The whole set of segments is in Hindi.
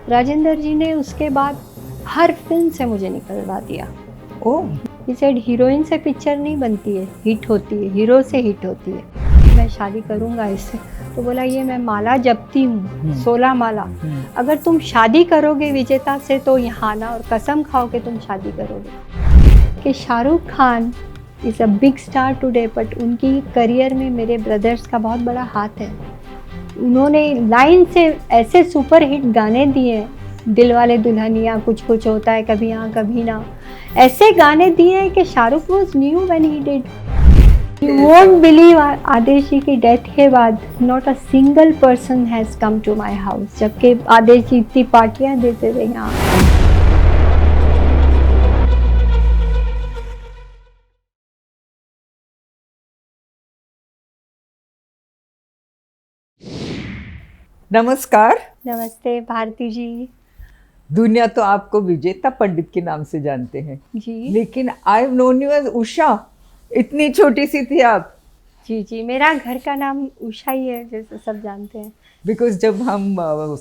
राजेंद्र जी ने उसके बाद हर फिल्म से मुझे निकलवा दिया। ओह, ही सेड हीरोइन से पिक्चर नहीं बनती है, हिट होती है, हीरो से हिट होती है। मैं शादी करूँगा इससे। तो बोला ये मैं माला जपती हूँ, 16 माला। अगर तुम शादी करोगे विजेता से तो यहाँ ना, और कसम खाओ कि तुम शादी करोगे। कि Shahrukh Khan is a big star today, but उनकी करियर में मेरे ब्रदर्स का बहुत बड़ा हाथ है। उन्होंने लाइन से ऐसे सुपर हिट गाने दिए, दिल वाले दुल्हनिया, कुछ कुछ होता है, कभी हाँ कभी ना, ऐसे गाने दिए हैं कि Shahrukh was knew when he did. You won't believe, Aadesh ji की डेथ के बाद not a single person has come to my house, जबकि आदेश जी इतनी पार्टियां देते थे यहाँ। नमस्कार। नमस्ते भारती जी। दुनिया तो आपको विजेता पंडित के नाम से जानते हैं जी लेकिन I have known you as Usha. इतनी छोटी सी थी आप। जी जी, मेरा घर का नाम उषा ही है, जैसे सब जानते हैं। बिकॉज जब हम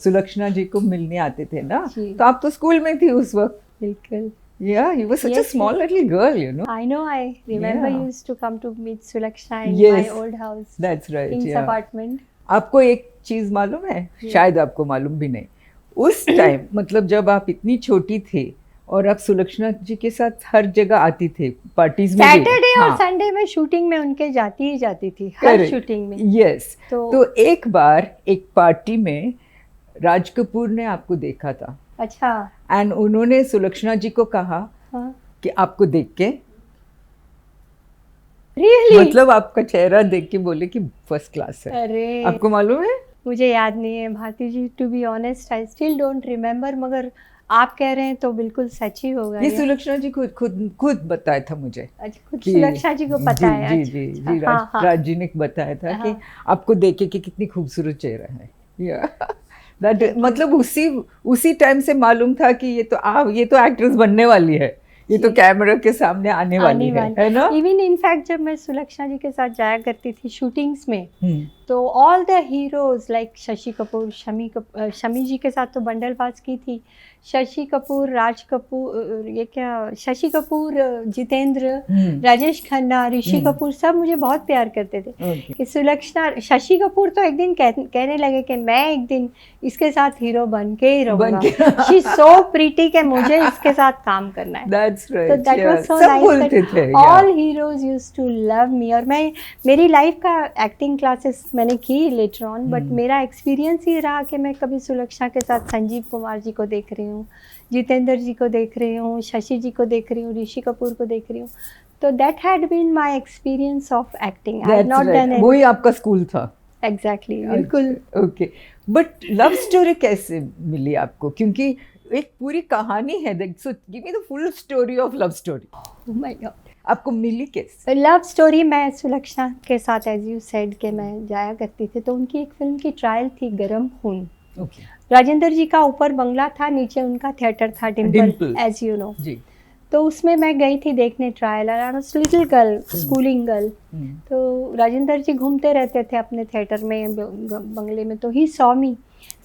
सुलक्षणा जी को मिलने आते थे ना, जी। तो आप तो स्कूल में थी उस वक्त। बिल्कुल। Yeah, you were such a Yes, small little girl, you know. I know. I remember Yeah. you used to come to meet Sulakshana in Yes, my old house, That's right. King's Yeah. apartment. आपको एक चीज मालूम है, शायद आपको मालूम भी नहीं, उस टाइम मतलब जब आप इतनी छोटी थी और आप सुलक्षणा जी के साथ हर जगह आती थी पार्टीज में भी। सैटरडे और हाँ, संडे में शूटिंग में उनके जाती ही जाती थी, हर Correct. शूटिंग में। यस। तो तो एक बार एक पार्टी में राज कपूर ने आपको देखा था अच्छा। एंड उन्होंने सुलक्षणा जी को कहा हाँ, कि आपको देख के रियली? मतलब आपका चेहरा देख के बोले कि फर्स्ट क्लास है। अरे आपको मालूम है? मुझे याद नहीं है Bharti ji, to be honest I still don't remember, मगर आप कह रहे हैं तो बिल्कुल सच ही होगा ये सुलक्षणा जी खुद बताया था मुझे। अच्छा, खुद कि- सुलक्षणा जी को पता है? जी अच्छा, जी अच्छा, जी, हाँ, हाँ। राज जी ने बताया था कि हाँ। आपको देखे कि कितनी खूबसूरत चेहरा है। दैट मतलब उसी टाइम से मालूम था कि ये तो एक्ट्रेस बनने वाली है, ये तो कैमरा के सामने आने वाली है ना। इवन इनफैक्ट जब मैं सुलक्षणा जी के साथ जाया करती थी शूटिंग्स में, तो all the heroes like Shashi Kapoor, Shammi ji के साथ तो बंडलबाज की थी, शशि कपूर, राज कपूर, ये क्या, शशि कपूर, जितेंद्र, राजेश खन्ना, ऋषि कपूर, सब मुझे बहुत प्यार करते थे। कि सुलक्षणा, शशि कपूर तो एक दिन कहने लगे कि मैं एक दिन इसके साथ हीरो बन के ही रहूंगा। शी सो प्रीटी कि मुझे इसके साथ काम करना है। That's right. तो दैट वाज सो सब बोलते नाइस थे। That all heroes used to love me. और मैं, मेरी लाइफ का एक्टिंग क्लासेस मैंने की लेटर ऑन, बट मेरा एक्सपीरियंस ये रहा कि मैं कभी सुलक्षणा के साथ संजीव कुमार जी को देख रही हूँ, जितेंद्र जी को देख रही हूँ, शशि जी को देख रही हूँ, ऋषि कपूर को देख रही हूँ। तो that had been my experience of acting. I had not done वही आपका स्कूल था। एग्जैक्टली, बिल्कुल। ओके, बट लव स्टोरी कैसे मिली आपको? क्योंकि एक पूरी कहानी है। So give me the full story of love story. Oh my God, आपको मिली कैसे लव स्टोरी? मैं सुलक्षणा के साथ, एज यू सेड, के मैं जाया करती थी, तो उनकी एक फिल्म की ट्रायल थी, गरम खून। राजेंद्र जी का ऊपर बंगला था, नीचे उनका थिएटर था, डिम्पल, एज यू नो जी। तो उसमें मैं गई थी देखने trial, little girl, schooling girl. तो राजेंद्र जी घूमते रहते थे अपने थिएटर में, बंगले में। तो ही सॉ मी,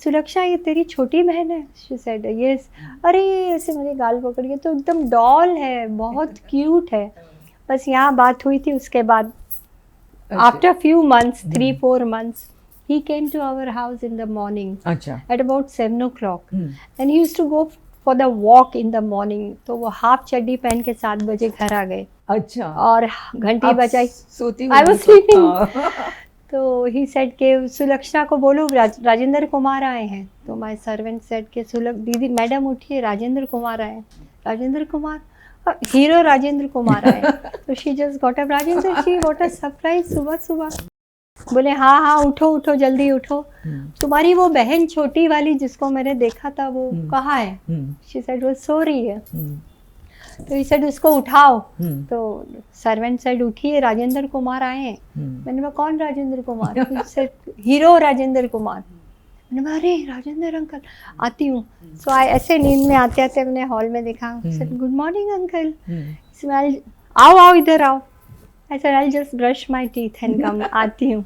सुलक्षा ये तेरी छोटी बहन है? She said yes. अरे ऐसे मेरे गाल पकड़ के, तो एकदम डॉल है, बहुत क्यूट है। बस यहाँ बात हुई थी। उसके बाद after few months, 3-4 months, he came to our house in the morning at about 7 o'clock and he used to go for the walk in the morning. तो वो हाफ चड्डी पहन के 7 बजे घर आ गए। अच्छा। और घंटी बजाई, सोती I was sleeping। तो he said के सुलक्षणा को बोलो राजेंद्र कुमार आए हैं। तो my servant said के दीदी मैडम उठिए, राजेंद्र कुमार आए। राजेंद्र कुमार, हीरो राजेंद्र कुमार आए। तो she just got up, Rajendra ji what a surprise, सुबह सुबह। बोले हाँ हाँ उठो उठो, जल्दी उठो। तुम्हारी वो बहन छोटी वाली जिसको मैंने देखा था, वो कहाँ है? शी सेड वो सो रही है। तो ही सेड उसको उठाओ। तो सर्वेंट सेड उठिए, राजेंद्र कुमार आए हैं। मैंने कहा कौन राजेंद्र कुमार? Said hero Rajendra Kumar. मैंने कहा अरे राजेंद्र अंकल, आती हूँ। सो ऐसे नींद में आते आते हमने हॉल में देखा। Said good morning uncle. आओ आओ इधर आओ। I said I'll just brush my teeth and come। आती हूँ।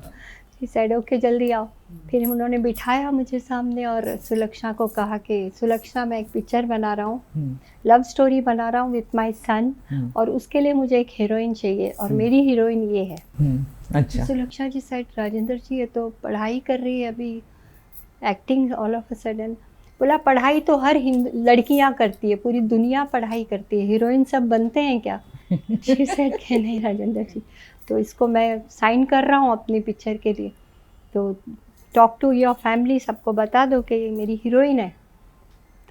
He said okay जल्दी आओ। फिर उन्होंने बिठाया मुझे सामने और सुलक्षणा को कहा कि सुलक्षणा मैं एक पिक्चर बना रहा हूँ, लव स्टोरी बना रहा हूँ विथ माय सन, और उसके लिए मुझे एक हीरोइन चाहिए और मेरी हीरोइन ये है। अच्छा। सुलक्षणा जी सेड राजेंद्र जी ये तो पढ़ाई कर रही है अभी, acting all of a sudden. बोला पढ़ाई तो हर लड़कियां करती है, पूरी दुनिया पढ़ाई करती है, हीरोइन सब बनते हैं क्या? शी सेड कि नहीं राजेंद्र जी, तो इसको मैं साइन कर रहा हूँ अपनी पिक्चर के लिए, तो टॉक टू योर फैमिली, सबको बता दो कि ये मेरी हीरोइन है।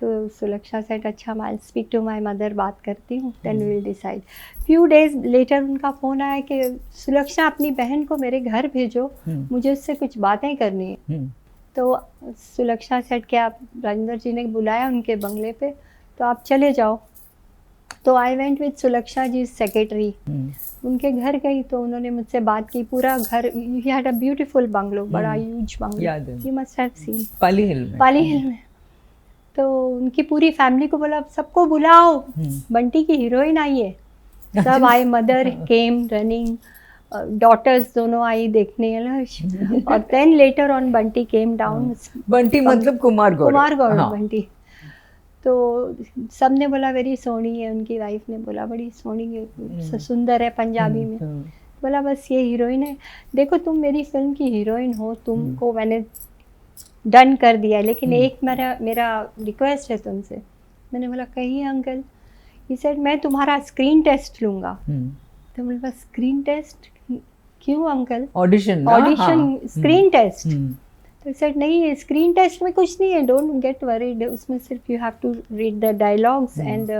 तो सुलक्षणा सेड अच्छा मैं स्पीक टू माय मदर, बात करती हूँ, then we will decide. Few days later उनका फ़ोन आया कि सुलक्षणा अपनी बहन को मेरे घर भेजो, मुझे उससे कुछ बातें करनी है। तो सुलक्षणा सेड कि आप राजेंद्र जी ने बुलाया उनके बंगले पे, तो आप चले जाओ। तो I went with Sulakshana ji secretary, उनके घर गई तो उन्होंने मुझसे बात की, पूरा घर, he had a beautiful bungalow, बड़ा huge bungalow, you must have seen, Pali Hill में। तो उनकी पूरी फैमिली को बोला सबको बुलाओ, बंटी की हीरोइन आई है। सब आए, मदर केम रनिंग, डॉटर्स दोनों आई देखने, और then later on Bunty came down. Bunty मतलब कुमार गौरव। हाँ। बंटी तो सब ने बोला वेरी सोहनी है, उनकी वाइफ ने बोला बड़ी सोहनी है, सुंदर है पंजाबी में। बोला बस ये हीरोइन है, देखो तुम मेरी फिल्म की हीरोइन हो, तुमको मैंने डन कर दिया, लेकिन एक मेरा रिक्वेस्ट है तुमसे। मैंने बोला कहिए अंकल। ही सेड मैं तुम्हारा स्क्रीन टेस्ट लूँगा। तो मैंने बोला स्क्रीन टेस्ट क्यों अंकल? Audition screen test. तो सेड नहीं, स्क्रीन टेस्ट में कुछ नहीं है, डोंट गेट वरीड, उसमें सिर्फ you have to read the dialogues and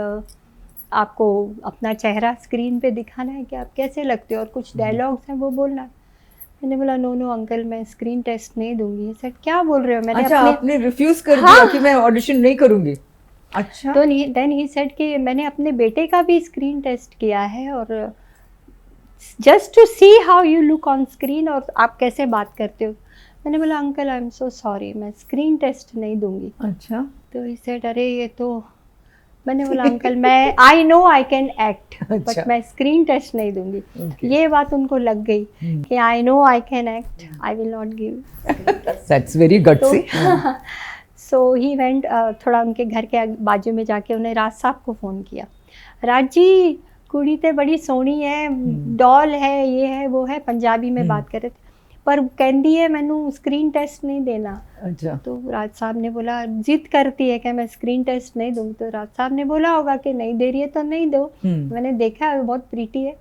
आपको अपना चेहरा स्क्रीन पे दिखाना है कि आप कैसे लगते हो, और कुछ डायलॉग्स हैं वो बोलना। मैंने बोला नो अंकल मैं स्क्रीन टेस्ट नहीं दूंगी। सेड क्या बोल रहे हो? मैंने अच्छा, आपने रिफ्यूज कर दिया कि मैं ऑडिशन नहीं करूंगी? अच्छा। तो देन ही सेड कि मैंने अपने बेटे का भी स्क्रीन टेस्ट किया है, और just to see how you look on screen और आप कैसे बात करते हो। मैंने बोला uncle I am so sorry, मैं स्क्रीन टेस्ट नहीं दूंगी। अच्छा। तो ही सेड अरे ये तो, मैंने बोला अंकल मैं I know I can act, but मैं स्क्रीन टेस्ट नहीं दूंगी। ये बात उनको लग गई कि I know I can act, I will not give. That's very gutsy. So he went, थोड़ा उनके घर के बाजू में जाके उन्हें राज साहब को फ़ोन किया, राज जी कुड़ी ते बड़ी सोहनी है, डॉल है, ये है वो है, पंजाबी में बात कर रहे थे, पर कहती है मैनू स्क्रीन टेस्ट नहीं देना। अच्छा। तो राज साहब ने बोला जिद करती है कि मैं स्क्रीन टेस्ट नहीं दूँ, तो राज साहब ने बोला होगा कि नहीं दे रही है तो नहीं दो, मैंने देखा है बहुत प्रीटी है,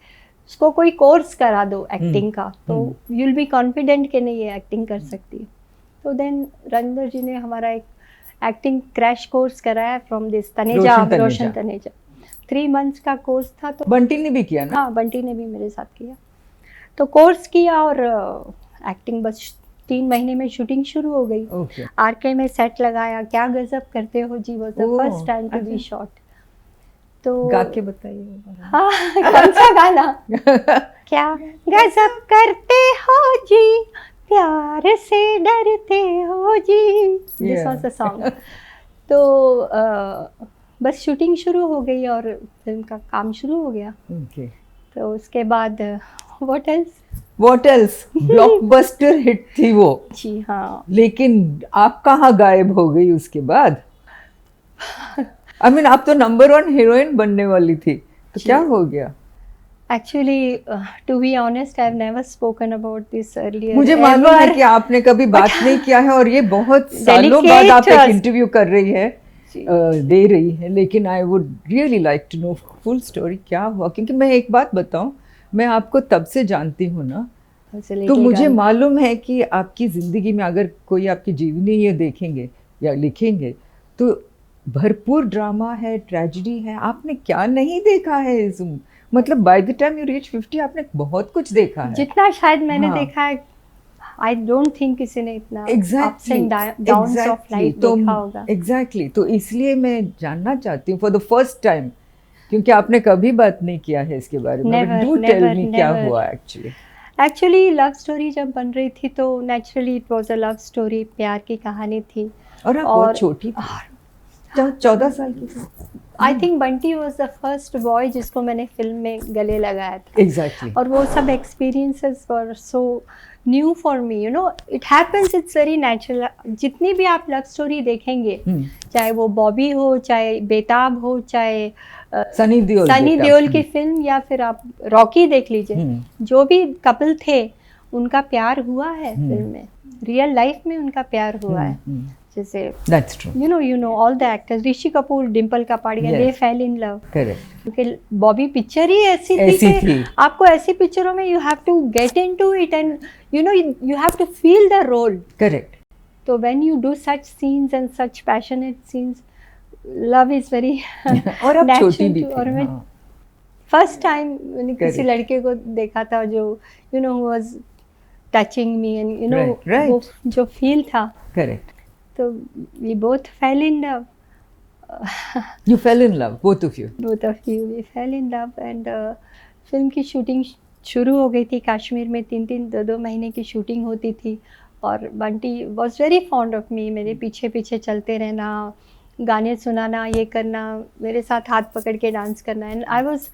उसको कोई कोर्स करा दो एक्टिंग का, तो यू विल बी कॉन्फिडेंट कि नहीं ये एक्टिंग कर सकती है। तो देन राजेंद्र जी ने हमारा एक एक्टिंग क्रैश कोर्स कराया from this Roshan Taneja. 3 months का कोर्स था। तो बंटी ने भी किया ना? हाँ, बंटी ने भी मेरे साथ किया। तो कोर्स किया और एक्टिंग बस 3 महीने में शूटिंग शुरू हो गई। आरके में सेट लगाया, क्या गजब करते हो जी, वो the first time to be shot. तो गा के बताइए। हाँ, कौन सा गाना? क्या गजब करते हो जी, प्यार से डरते हो जी, दिस वाज द सॉन्ग। तो बस शूटिंग शुरू हो गई और फिल्म का काम शुरू हो गया। तो उसके बाद व्हाट एल्स ब्लॉकबस्टर हिट थी वो। जी हाँ। लेकिन आप कहाँ गायब हो गई उसके बाद? I mean, आप तो नंबर 1 हीरोइन बनने वाली थी, तो क्या हो गया? Actually, to be honest, I've never spoken about this earlier. मुझे मालूम है कि आपने कभी बात नहीं किया है, और ये बहुत सालों बाद आप एक इंटरव्यू कर रही है, दे रही है, लेकिन I would really like to know full story, क्या हुआ? क्योंकि मैं एक बात बताऊं, मैं आपको तब से जानती हूँ ना, तो मुझे मालूम है कि आपकी ज़िंदगी में अगर कोई आपकी जीवनी ये देखेंगे या लिखेंगे तो भरपूर ड्रामा है, ट्रेजेडी है, आपने क्या नहीं देखा है इस, मतलब by the time you reach 50 आपने बहुत कुछ देखा है। जितना शायद मैंने देखा है, आई डोंट थिंक किसी ने इतना ups and downs of life देखा होगा। एग्जैक्टली, तो इसलिए मैं जानना चाहती हूँ फॉर द फर्स्ट टाइम, क्योंकि आपने कभी बात नहीं किया है इसके बारे में। डू टेल मी क्या हुआ एक्चुअली लव स्टोरी जब बन रही थी तो naturally it was a love story, प्यार की कहानी थी। और आप बहुत छोटी थी, 14 साल की थी। I think Bunty was the first boy जिसको मैंने फिल्म में गले लगाया था। एग्जैक्टली। और वो सब experiences were so new for me, you no, it happens, it's very natural. जितनी भी आप लव स्टोरी देखेंगे, चाहे वो बॉबी हो, चाहे बेताब हो, चाहे सनी देओल की फिल्म, या फिर आप रॉकी देख लीजिए, जो भी कपल थे उनका प्यार हुआ है फिल्म में, रियल लाइफ में उनका प्यार हुआ है. जैसे That's true. you know all the actors, Rishi Kapoor, Dimple Kapadia, Yes. they fell in love. Correct. क्योंकि बॉबी पिक्चर ही ऐसी थी कि आपको ऐसी पिक्चरों में you have to get into it and you know you have to feel the role. Correct. तो when you do such scenes and such passionate scenes, love is very और अब छोटी भी थी. और मैं फर्स्ट टाइम मैंने किसी लड़के को देखा था जो you know who was touching me and you know वो जो फील था. Correct. तो we both fell in love. You fell in love, both of you. Both of you, we fell in love and film की शूटिंग शुरू हो गई थी कश्मीर में. 2 महीने की शूटिंग होती थी और Bunty was very fond of me. मेरे पीछे पीछे चलते रहना, गाने सुनाना, ये करना, मेरे साथ हाथ पकड़ के डांस करना. And I was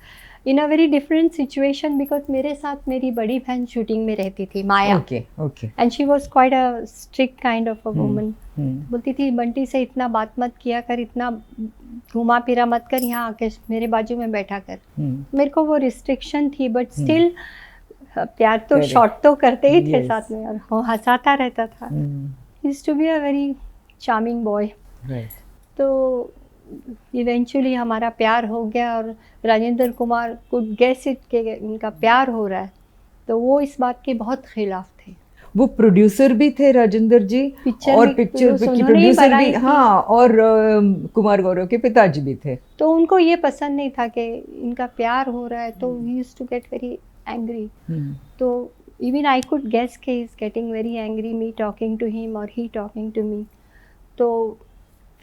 in a very different situation because मेरे साथ मेरी बड़ी बहन शूटिंग में रहती थी, Maya. Okay. And she was quite a strict kind of a woman. बोलती थी बंटी से इतना बात मत किया कर, इतना घुमा फिरा मत कर, यहाँ आके मेरे बाजू में बैठा कर. मेरे को वो रिस्ट्रिक्शन थी बट स्टिल प्यार तो शॉर्ट तो करते ही थे साथ में, और वो हंसाता रहता था. Used to be a very charming boy. तो इवेंचुअली हमारा प्यार हो गया और Rajendra Kumar could guess it के उनका प्यार हो रहा है. तो वो इस बात के बहुत खिलाफ थे. वो प्रोड्यूसर भी थे राजेंद्र जी, और पिक्चर की प्रोड्यूसर भी, हाँ, और कुमार गौरव के पिताजी भी थे. तो उनको ये पसंद नहीं था कि इनका प्यार हो रहा है, तो he used to get very angry. तो इवन आई कुड गेस के he is getting very angry, me talking to him और ही टॉकिंग टू मी. तो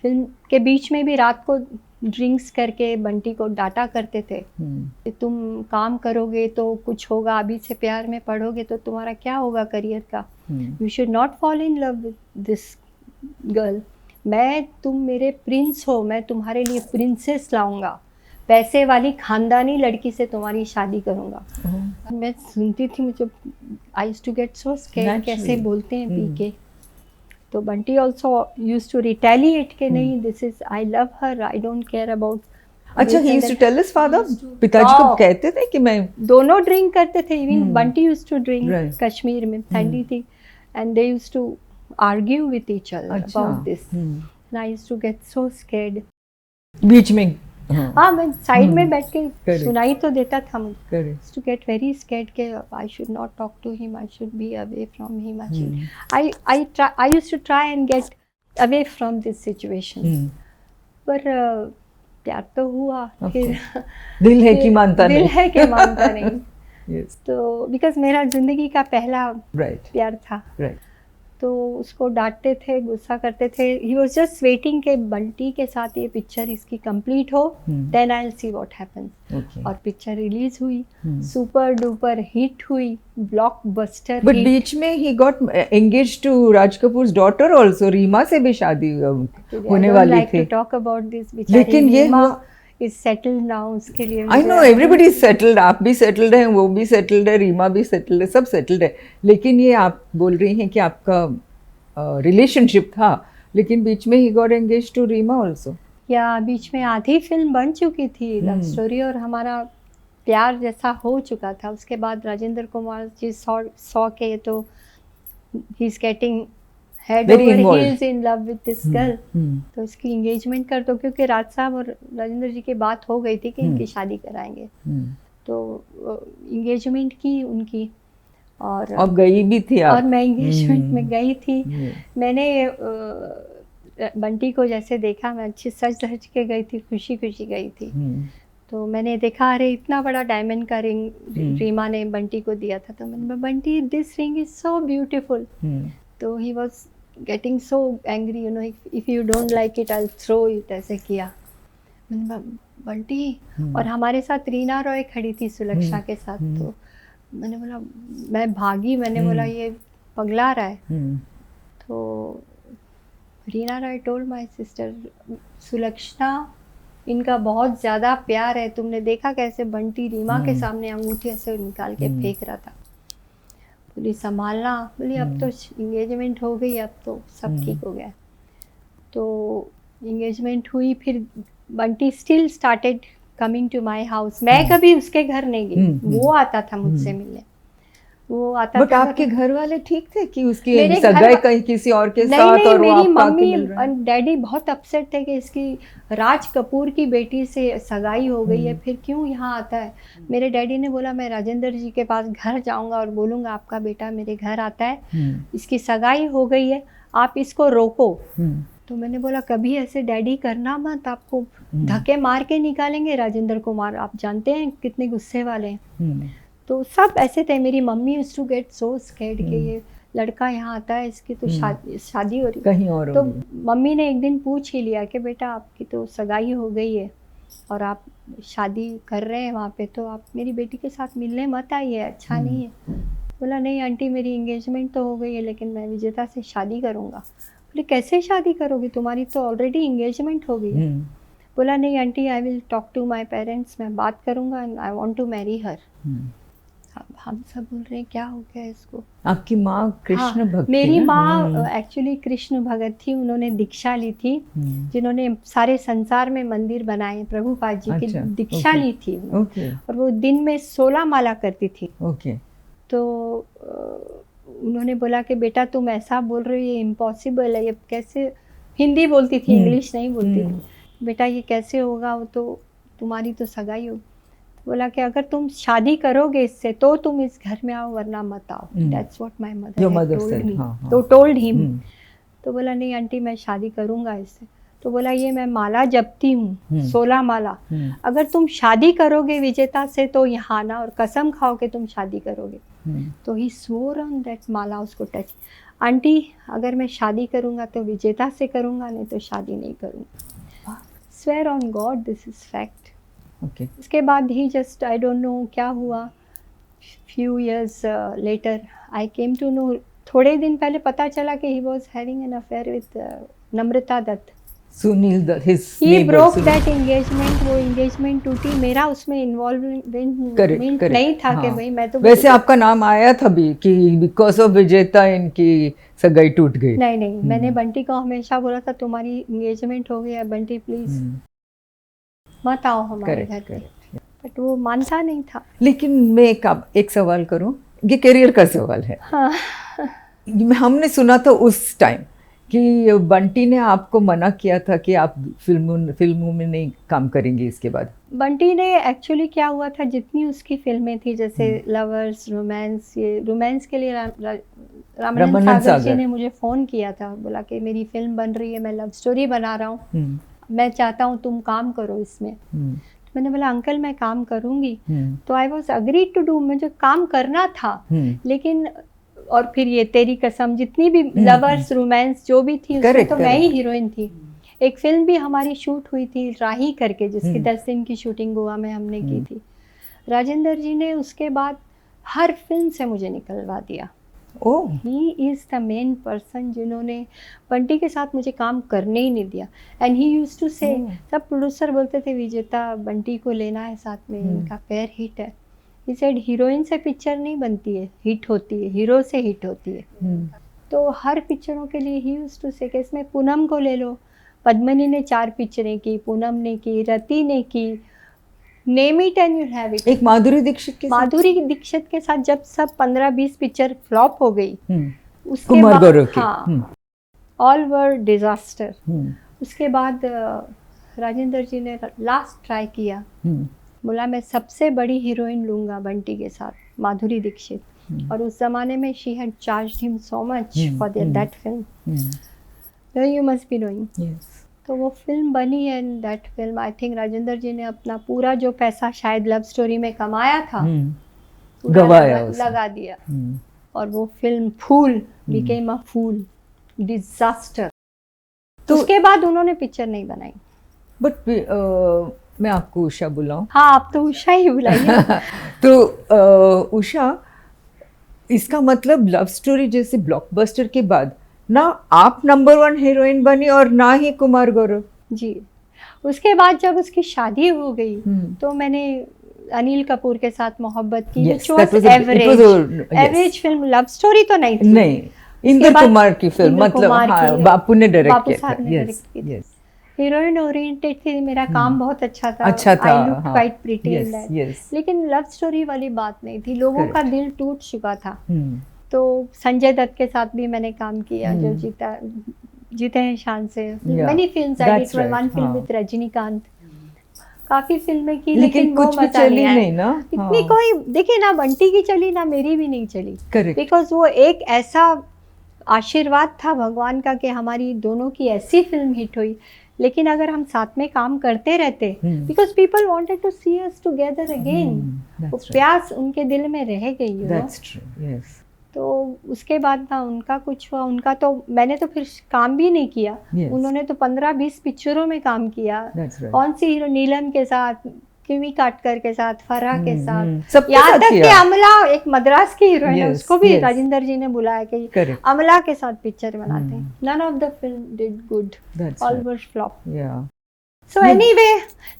फिल्म के बीच में भी रात को ड्रिंक्स करके बंटी को डांटा करते थे कि तुम काम करोगे तो कुछ होगा, अभी से प्यार में पढ़ोगे तो तुम्हारा क्या होगा करियर का. You should not fall in love with this girl. तुम मेरे प्रिंस हो, मैं तुम्हारे लिए प्रिंसेस लाऊंगा, पैसे वाली खानदानी लड़की से तुम्हारी शादी करूंगा. मैं सुनती थी, मुझे I used to get so scared, कैसे बोलते हैं पी के. तो Bunty also used to retaliate के नहीं, this is I love her, I don't care about. अच्छा, he used to tell his father, पिताजी को कहते थे कि मैं. दोनों ड्रिंक करते थे. Even Bunty used to drink. Kashmir में ठंडी थी and they used to argue with each other about this. And I used to get so scared. बीच में हाँ, मैं साइड में बैठ के सुनाई तो देता था मुझे. टू गेट वेरी स्कैर्ड के I should not talk to him, I should be away from him. I used to try and get away from this situation. पर प्यार तो हुआ. फिर दिल है कि मानता नहीं. तो बिकॉज मेरा जिंदगी का पहला प्यार था. तो उसको डांटते थे, गुस्सा करते थे. ही वाज जस्ट वेटिंग के बंटी के साथ ये पिक्चर इसकी कंप्लीट हो, then I will see what happens. और पिक्चर रिलीज हुई, सुपर डुपर हिट हुई, ब्लॉकबस्टर. बट बीच में ही got engaged to Raj Kapoor's daughter also. Reema से भी शादी होने वाली थी. Talk about this. लेकिन ये is settled now, उसके लिए. I know everybody is settled. आप भी settled हैं, वो भी settled है, रीमा भी settled है, सब settled है. लेकिन ये आप बोल रही हैं कि आपका relationship था, लेकिन बीच में ही got engaged to Reema also. या बीच में आधी फिल्म बन चुकी थी लव स्टोरी और हमारा प्यार जैसा हो चुका था. उसके बाद राजेंद्र कुमार जी सॉ के तो he is getting head over heels in love with this girl. तो इसकी एंगेजमेंट कर दो, क्योंकि राज साहब और राजेंद्र जी की बात हो गई थी कि इनकी शादी कराएंगे. तो एंगेजमेंट की उनकी, और अब गई भी थी आप. और मैं एंगेजमेंट में गई थी. मैंने बंटी को जैसे देखा, मैं अच्छी सज धज के गई थी, खुशी खुशी गई थी. तो मैंने देखा, अरे इतना बड़ा डायमंड का रिंग रीमा ने बंटी को दिया था. तो मैंने, Bunty this ring is so beautiful. तो he was getting so angry, you know, if you don't like it I will throw it, ऐसे किया. मैंने, बंटी. और हमारे साथ रीना रॉय खड़ी थी सुलक्षा के साथ. तो मैंने बोला, मैं भागी. मैंने बोला ये पगला रहा है. तो Reena Roy told my sister, Sulaksha, इनका बहुत ज़्यादा प्यार है. तुमने देखा कैसे बंटी रीमा के सामने अंगूठी ऐसे निकाल के फेंक रहा था. बोली संभालना, बोली अब तो इंगेजमेंट हो गई, अब तो सब ठीक हो गया। तो इंगेजमेंट हुई, फिर Bunty still started coming to my house. मैं कभी उसके घर नहीं गई, वो आता था मुझसे मिलने, वो आता बट था। आपके घर वाले ठीक थे कि उसकी मेरे सगाई कहीं किसी और के नहीं, साथ नहीं, और वो मेरी आपको आके मम्मी मिल रहा है? और डैडी बहुत अपसेट थे कि इसकी राज कपूर की बेटी से सगाई हो गई है, फिर क्यों यहाँ आता है। मेरे डैडी ने बोला मैं राजेंद्र जी के पास घर जाऊंगा और बोलूँगा आपका बेटा मेरे घर आता है, इसकी सगाई हो गई है, आप इसको रोको। तो मैंने बोला कभी ऐसे डैडी करना मत, आपको धक्के मार के निकालेंगे राजेंद्र कुमार, आप जानते हैं कितने गुस्से वाले हैं। तो सब ऐसे थे। मेरी mummy used to get so scared कि ये लड़का यहाँ आता है, इसकी तो शादी हो रही कहीं और तो मम्मी ने एक दिन पूछ ही लिया कि बेटा आपकी तो सगाई हो गई है और आप शादी कर रहे हैं वहाँ पे, तो आप मेरी बेटी के साथ मिलने मत आइए, अच्छा नहीं है। बोला नहीं आंटी मेरी इंगेजमेंट तो हो गई है, लेकिन मैं विजेता से शादी करूँगा। बोले कैसे शादी करोगी, तुम्हारी तो ऑलरेडी इंगेजमेंट हो गई है। बोला नहीं aunty I will talk to my parents, मैं बात करूँगा and I want to marry her. हम सब बोल रहे हैं क्या हो गया इसको। आपकी माँ कृष्ण भक्त? मेरी माँ एक्चुअली कृष्ण भगत थी, उन्होंने दीक्षा ली थी, जिन्होंने सारे संसार में मंदिर बनाए, प्रभुपाद जी की दीक्षा ली थी। और वो दिन में 16 माला करती थी। तो उन्होंने बोला कि बेटा तुम ऐसा बोल रहे हो, ये इम्पॉसिबल है, ये कैसे, हिंदी बोलती थी इंग्लिश नहीं बोलती थी, बेटा ये कैसे होगा, वो तो तुम्हारी तो सगाई हो। बोला कि अगर तुम शादी करोगे इससे तो तुम इस घर में आओ, वरना मत आओ। That's what my mother told me. तो टोल्ड हिम। तो बोला नहीं आंटी मैं शादी करूँगा इससे। तो बोला ये मैं माला जपती हूँ, 16 माला, अगर तुम शादी करोगे विजेता से तो यहाँ आना और कसम खाओ कि तुम शादी करोगे। तो ही swore on that माला, उसको टच। आंटी अगर मैं शादी करूँगा तो विजेता से करूँगा, नहीं तो शादी नहीं करूँगा। Swear on god this is fact. इसके बाद ही जस्ट आई डोंट नो क्या हुआ, few years later I came to know, थोड़े दिन पहले पता चला कि he was having an affair with Namrata Dutt. Sunil Dutt, he broke that engagement, वो एंगेजमेंट टूटी, मेरा उसमें इन्वॉल्वमेंट नहीं था। कि भाई मैं तो वैसे आपका नाम आया था भी कि बिकॉज ऑफ विजेता इनकी सगाई टूट गई। नहीं, मैंने बंटी को हमेशा बोला था तुम्हारी एंगेजमेंट हो गई है बंटी, प्लीज मत आओ हमारे घर पे, बट वो मानता नहीं था। लेकिन मैं एक सवाल करूं, ये करियर का सवाल है। हाँ। हमने सुना था उस टाइम कि बंटी ने आपको मना किया था कि आप फिल्मों में नहीं काम करेंगे इसके बाद। बंटी ने एक्चुअली क्या हुआ था, जितनी उसकी फिल्में थी जैसे लवर्स, रोमांस, ये रोमांस के लिए रामानंद सागर जी ने मुझे फ़ोन किया था, बोला कि मेरी फिल्म बन रही है, मैं लव स्टोरी बना रहा हूँ, मैं चाहता हूँ तुम काम करो इसमें। तो मैंने बोला अंकल मैं काम करूँगी। तो I was agree to do, मुझे काम करना था, लेकिन और फिर ये तेरी कसम, जितनी भी लवर्स रोमांस जो भी थी उसमें तो मैं ही हीरोइन थी। एक फिल्म भी हमारी शूट हुई थी राही करके, जिसकी 10 दिन की शूटिंग गोवा में हमने की थी। राजेंद्र जी ने उसके बाद हर फिल्म से मुझे निकलवा दिया। He is the main person जिन्होंने बंटी के साथ मुझे काम करने ही नहीं दिया। एंड ही यूज्ड टू से, सब प्रोड्यूसर बोलते थे विजेता बंटी को लेना है साथ में, इनका पेयर हिट है। ही सेड हीरोइन से पिक्चर नहीं बनती है, हिट होती है, हीरो से हिट होती है। तो हर पिक्चरों के लिए ही यूज्ड टू से कि इसमें पूनम को ले लो, पद्मनी ने 4 पिक्चरें की, पूनम ने की, रति ने की, name it and you have it. एक माधुरी दीक्षित के साथ जब सब 15-20 पिक्चर फ्लॉप हो गई, उसके बाद ऑल वर डिजास्टर। उसके बाद राजेंद्र जी ने लास्ट ट्राई किया, बोला मैं सबसे बड़ी हीरोइन लूंगा बंटी के साथ, माधुरी दीक्षित। और उस जमाने में she had charged him so much for that film, you must be knowing. तो वो फिल्म बनी है। And that film I think Rajendra ji ने अपना पूरा जो पैसा शायद लव स्टोरी में कमाया था गवाया, लगा दिया। और वो film Phool became a fool, disaster. तो उसके बाद उन्होंने पिक्चर नहीं बनाई। बट मैं आपको उषा बुलाऊं? हाँ आप तो उषा ही बुलाइए। तो उषा, इसका मतलब लव स्टोरी जैसे ब्लॉकबस्टर के बाद ना आप नंबर 1 हीरोइन बनी और ना ही कुमार गौरव जी। उसके बाद जब उसकी शादी हो गई तो मैंने अनिल कपूर के साथ मोहब्बत की, Yes, which that was was a- it was average, a- yes. average film, love story तो नहीं थी। नहीं, इंद्र बाद कुमार की फिल्म, इंद्र मतलब कुमार हाँ, की, बापू ने डायरेक्ट बापू किया था। साहब ने Yes, direct की थी। yes. हीरोइन ओरिएंटेड थी, मेरा काम बहुत अच्छा था, अच्छा था, आई लुक हाँ। Quite pretty in Yes, that, yes. लेकिन लव स्टोरी वाली बात नहीं थी, लोगों का Correct. दिल टूट चुका था। हम्म, तो संजय दत्त के साथ भी मैंने काम किया, जो हम्म। जीते हैं शान से, Yeah, many films I that's did, one right, film हाँ। विद रजनीकांत, काफी फिल्में की, लेकिन वो कुछ भी मजा चली आया। नहीं ना। इतनी हाँ। कोई देखिए ना, बंटी की चली ना मेरी भी नहीं चली, Correct. बिकॉज वो एक ऐसा आशीर्वाद था भगवान का कि हमारी दोनों की ऐसी फिल्म हिट हुई। लेकिन अगर हम साथ में काम करते रहते, because people wanted to see us together again, वो That's right. प्यास उनके दिल में रह गई, you know? That's true. Yes. तो उसके बाद ना उनका कुछ हुआ, उनका तो मैंने तो फिर काम भी नहीं किया। Yes. उन्होंने तो 15-20 पिक्चरों में काम किया। That's right. कौन सी हीरो, नीलम के साथ, किमी काटकर के साथ, फराह के साथ, सबके यहाँ साथ तक कि किया। अमला, एक मद्रास की हीरोइन है, Yes, उसको भी yes. राजेंद्र जी ने बुलाया कि Correct. अमला के साथ पिक्चर बनाते हैं। None of the film did good, That's all right. Were flop. Yeah. So anyway,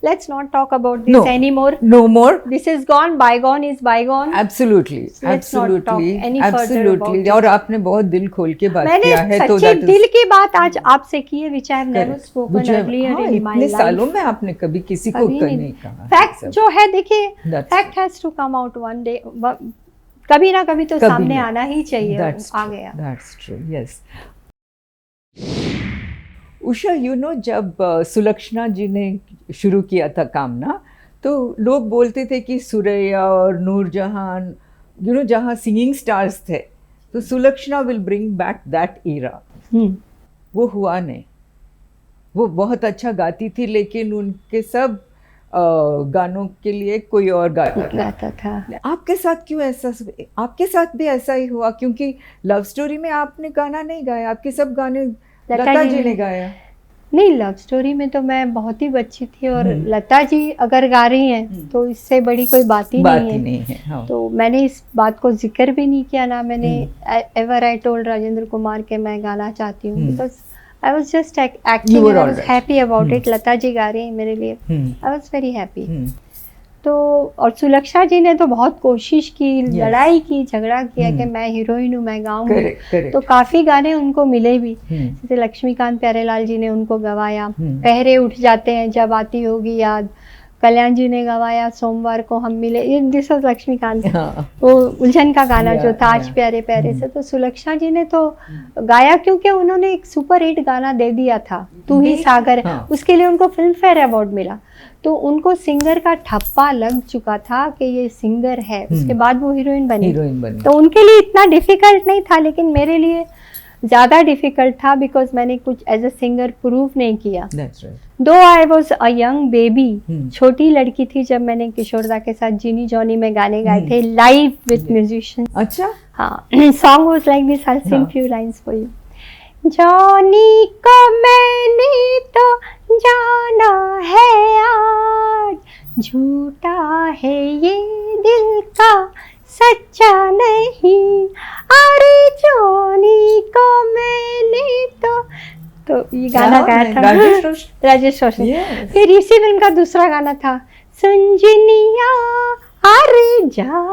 let's not talk about this No. anymore. No more. This is gone, bygone is bygone. Absolutely. Let's not talk Absolutely. any further Absolutely. about it. और आपने बहुत दिल खोल के बात मैंने किया है, तो सच्ची that is दिल की बात आज आपसे की है, which I have never correct. spoken Which I- earlier हाँ, in my इतने life. सालों में आपने कभी किसी को कभी नहीं नहीं। कहा। फैक्ट सब। जो है, देखिए, That's fact has to come out one day, कभी ना कभी तो कभी सामने नहीं। आना ही चाहिए। That's uh true. गया। That's true. Yes. उषा, जब सुलक्षणा जी ने शुरू किया था काम ना, तो लोग बोलते थे कि सुरैया और नूरजहान, जहाँ सिंगिंग स्टार्स थे, तो Sulakshana will bring back that era. वो हुआ नहीं। वो बहुत अच्छा गाती थी, लेकिन उनके सब गानों के लिए कोई और गाता था। आपके साथ क्यों ऐसा? आपके साथ भी ऐसा ही हुआ? क्योंकि लव स्टोरी में आपने गाना नहीं गाया, आपके सब गाने लता जी ने गाया। नहीं, लव स्टोरी में तो मैं बहुत ही बच्ची थी, और लता जी अगर गा रही हैं तो इससे बड़ी कोई बात ही नहीं है। हाँ। तो मैंने इस बात को जिक्र भी नहीं किया ना, मैंने ever I told Rajendra Kumar के मैं गाना चाहती हूँ, because I was just acting and I was happy about it. Lata ji गा रही हैं मेरे लिए, आई वाज वेरी हैप्पी। तो और सुलक्षा जी ने तो बहुत कोशिश की, लड़ाई की, झगड़ा किया कि मैं हीरोइन हूँ, मैं गाऊंगी। तो काफी गाने उनको मिले भी, जैसे लक्ष्मीकांत प्यारेलाल जी ने उनको गवाया, पहरे उठ जाते हैं जब आती होगी याद, कल्याण जी ने गवाया सोमवार को हम मिले, ये दिस वाज लक्ष्मीकांत। वो उलझन का गाना जो था आज प्यारे प्यारे से, तो सुलक्षा जी ने तो गाया, क्योंकि उन्होंने एक सुपर हिट गाना दे दिया था, तू ही सागर। उसके लिए उनको फिल्म फेयर अवार्ड मिला। तो उनको सिंगर का ठप्पा लग चुका था कि ये सिंगर है। उसके बाद वो हीरोइन बनी। तो उनके लिए इतना डिफिकल्ट नहीं था, लेकिन मेरे लिए ज़्यादा डिफिकल्ट था, बिकॉज मैंने कुछ एज अ सिंगर प्रूव नहीं किया। दो I was a young baby, छोटी लड़की थी जब मैंने किशोरदा के साथ जीनी जॉनी में गाने गाए थे लाइव विद म्यूजिशियन। अच्छा, हाँ, song was like this, I Singh few lines for you. Johnny को मैंने तो जाना है आज, झूठा है ये दिल का सच्चा नहीं, अरे जॉनी को मैंने तो ये गाना गाया था राजेश रोशन। फिर इसी फिल्म का दूसरा गाना था, संजनिया अरे जा,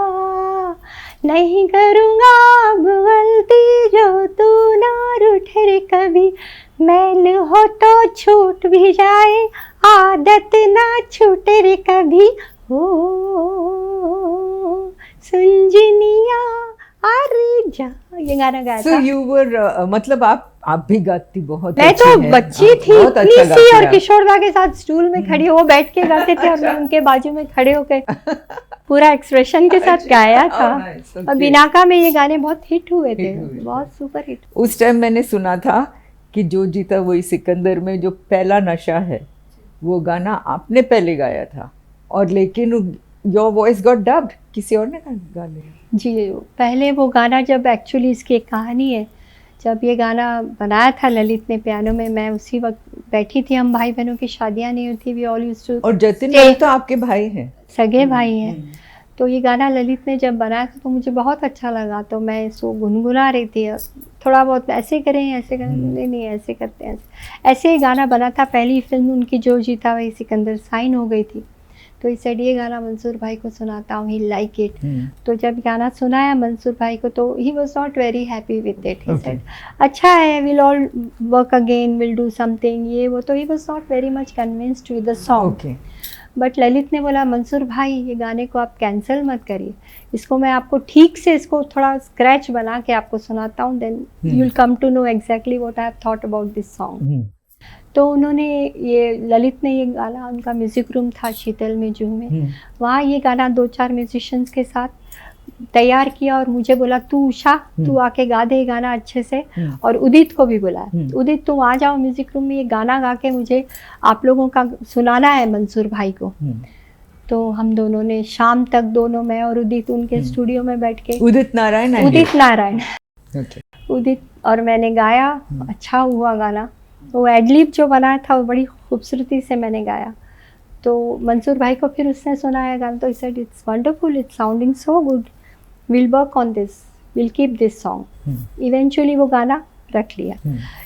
नहीं करूँगा अब गलती जो तू ना रूठे रे कभी, मैल हो तो छूट भी जाए, आदत ना छूटे रे कभी, हो संजनिया अरे जा, ये गाना गाया था। So you were, मतलब आप भी गाती बहुत मैं तो बच्ची थी इतनी सी, और किशोरदा के साथ स्टूल में खड़ी, वो बैठ के गाते थे और मैं उनके बाजू में खड़े होकर पूरा एक्सप्रेशन के साथ गाया था। और बिनाका में ये गाने बहुत हिट हुए थे, बहुत सुपर हिट। उस टाइम मैंने सुना था कि जो जीता वही सिकंदर में जो पहला नशा है, वो गाना आपने पहले गाया था, और लेकिन योर वॉइस गॉट डब्ड, किसी और ने गा लिया। जी, पहले वो गाना, जब एक्चुअली इसकी एक कहानी है, जब ये गाना बनाया था ललित ने पियानो में, मैं उसी वक्त बैठी थी, हम भाई बहनों की शादियां नहीं होती, वी ऑल यूज्ड टू, और जतिन तो आपके भाई हैं, सगे भाई हैं। तो ये गाना ललित ने जब बनाया था तो मुझे बहुत अच्छा लगा, तो मैं इसको गुनगुना रही थी, थोड़ा बहुत ऐसे करें ऐसे करें, नहीं ऐसे करते हैं, ऐसे ही गाना बना था। पहली फिल्म उनकी जो जीता वही सिकंदर साइन हो गई थी, तो ही सेड ये गाना मंसूर भाई को सुनाता हूँ, ही लाइक इट। तो जब गाना सुनाया मंसूर भाई को तो he was not very happy with it. He said अच्छा है, will all work again, will do something, ये वो। तो he was not very much convinced with the song. But Lalit ने बोला मंसूर भाई ये गाने को आप कैंसिल मत करिए, इसको मैं आपको ठीक से इसको थोड़ा स्क्रैच बना के आपको सुनाता हूँ, then you will come to know exactly what I have thought about this song. तो उन्होंने ये ललित ने ये गाना, उनका म्यूजिक रूम था शीतल में जू में, वहाँ ये गाना 2-4 म्यूजिशियंस के साथ तैयार किया और मुझे बोला तू उषा तू आके गा दे ये गाना अच्छे से, और उदित को भी बुलाया, उदित तुम आ जाओ म्यूजिक रूम में, ये गाना गा के मुझे आप लोगों का सुनाना है मंसूर भाई को। तो हम दोनों ने शाम तक, दोनों, मैं और उदित, उनके स्टूडियो में बैठ के, उदित नारायण उदित और मैंने गाया। अच्छा हुआ गाना, वो एडलिप जो बनाया था वो बड़ी खूबसूरती से मैंने गाया। तो मंसूर भाई को फिर उसने सुनाया गाना, तो he said it's wonderful, it's sounding so good, will work on this, will keep this song. Eventually वो गाना रख लिया।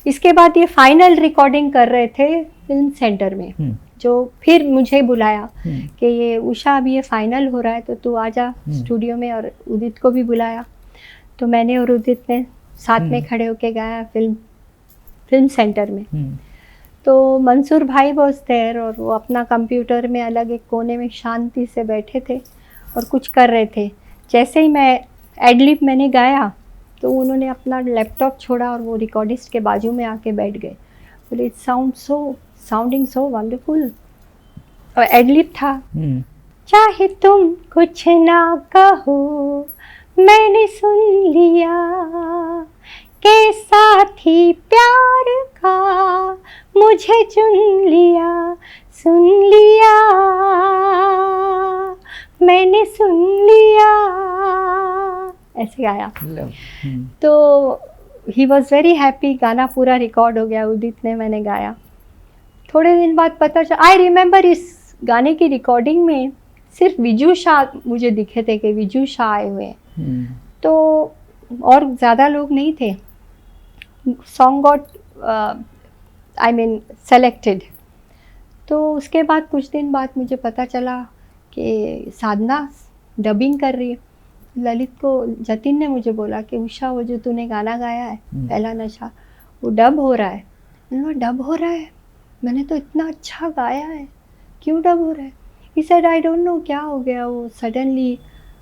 इसके बाद ये फाइनल रिकॉर्डिंग कर रहे थे फिल्म सेंटर में, जो फिर मुझे बुलाया कि ये उषा अभी ये फाइनल हो रहा है तो तू आ जा स्टूडियो में, और उदित को भी बुलाया। तो मैंने और उदित ने साथ में खड़े होके गाया फिल्म सेंटर में। तो मंसूर भाई वॉज देयर और वो अपना कंप्यूटर में अलग एक कोने में शांति से बैठे थे और कुछ कर रहे थे। जैसे ही मैं एडलिप मैंने गाया तो उन्होंने अपना लैपटॉप छोड़ा और वो रिकॉर्डिस्ट के बाजू में आके बैठ गए। बोले इट साउंडिंग सो वंडरफुल। और एडलिप था, चाहे तुम कुछ ना कहो मैंने सुन लिया, के साथी प्यार का मुझे चुन लिया, सुन लिया मैंने, सुन लिया, ऐसे गाया। तो ही वॉज वेरी हैप्पी। गाना पूरा रिकॉर्ड हो गया, उदित ने, मैंने गाया। थोड़े दिन बाद पता चला, आई रिमेंबर इस गाने की रिकॉर्डिंग में सिर्फ विजू शाह मुझे दिखे थे कि विजू शाह आए हुए हैं, तो और ज़्यादा लोग नहीं थे। Song got selected. तो उसके बाद कुछ दिन बाद मुझे पता चला कि साधना डबिंग कर रही है। ललित को जतिन ने मुझे बोला कि उषा वो जो तूने गाना गाया है पहला नशा, वो डब हो रहा है। मैंने डब हो रहा है, मैंने तो इतना अच्छा गाया है, क्यों डब हो रहा है? He said I don't know क्या हो गया, वो सडनली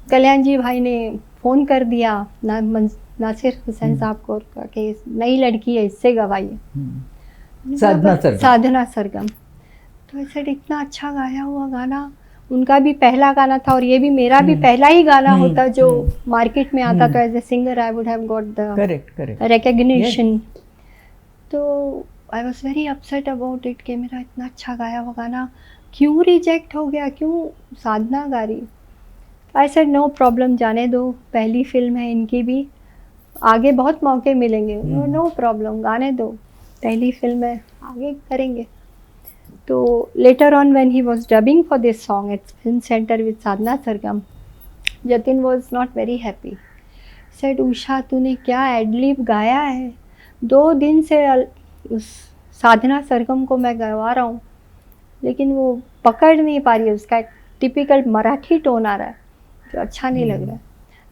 कल्याण जी भाई ने फ़ोन कर दिया नासिर हुसैन साहब को कि नई लड़की है, इससे गवाइए, साधना सरगम। तो ऐसे इतना अच्छा गाया हुआ गाना, उनका भी पहला गाना था और ये भी मेरा भी पहला ही गाना होता जो मार्केट में आता, तो as a singer I would have got the recognition. तो I was very upset about it कि मेरा इतना अच्छा गाया हुआ गाना क्यों रिजेक्ट हो गया, क्यों साधना गा रही। आई सेड नो प्रॉब्लम, जाने दो, पहली फिल्म है इनकी भी, आगे बहुत मौके मिलेंगे, नो प्रॉब्लम, गाने दो, पहली फिल्म है, आगे करेंगे। तो later on when he was dubbing for this song at film centre with Sadhana Sargam, Jatin was not very happy. Said Usha तूने क्या एडलिब गाया है, 2 दिन से उस साधना सरगम को मैं गवा रहा हूँ लेकिन वो पकड़ नहीं पा रही है, उसका एक टिपिकल मराठी टोन आ रहा है जो अच्छा नहीं लग रहा है।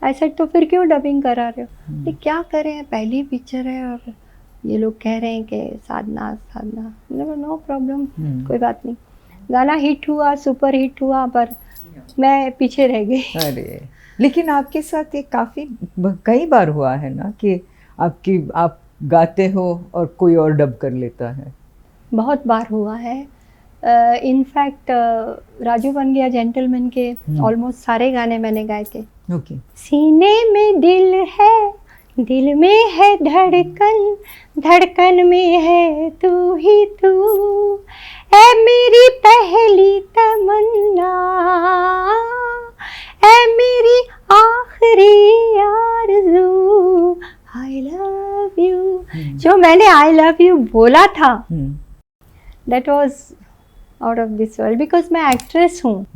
ऐसा तो फिर क्यों डबिंग करा रहे हो? ये क्या करें, पहली पिक्चर है और ये लोग कह रहे हैं कि साधना। नो प्रॉब्लम, कोई बात नहीं। गाना हिट हुआ, सुपर हिट हुआ, पर मैं पीछे रह गई। अरे लेकिन आपके साथ ये काफ़ी कई बार हुआ है ना कि आप गाते हो और कोई और डब कर लेता है? बहुत बार हुआ है। इनफैक्ट राजू बन गया जेंटलमैन के ऑलमोस्ट सारे गाने मैंने गाए थे। ओके। सीने में दिल है, दिल में है धड़कन, धड़कन में है तू ही तू, है मेरी पहली तमन्ना, है मेरी आखिरी आरज़ू, आई लव यू। जो मैंने आई लव यू बोला था that was out of this world, because मैं एक्ट्रेस हूँ।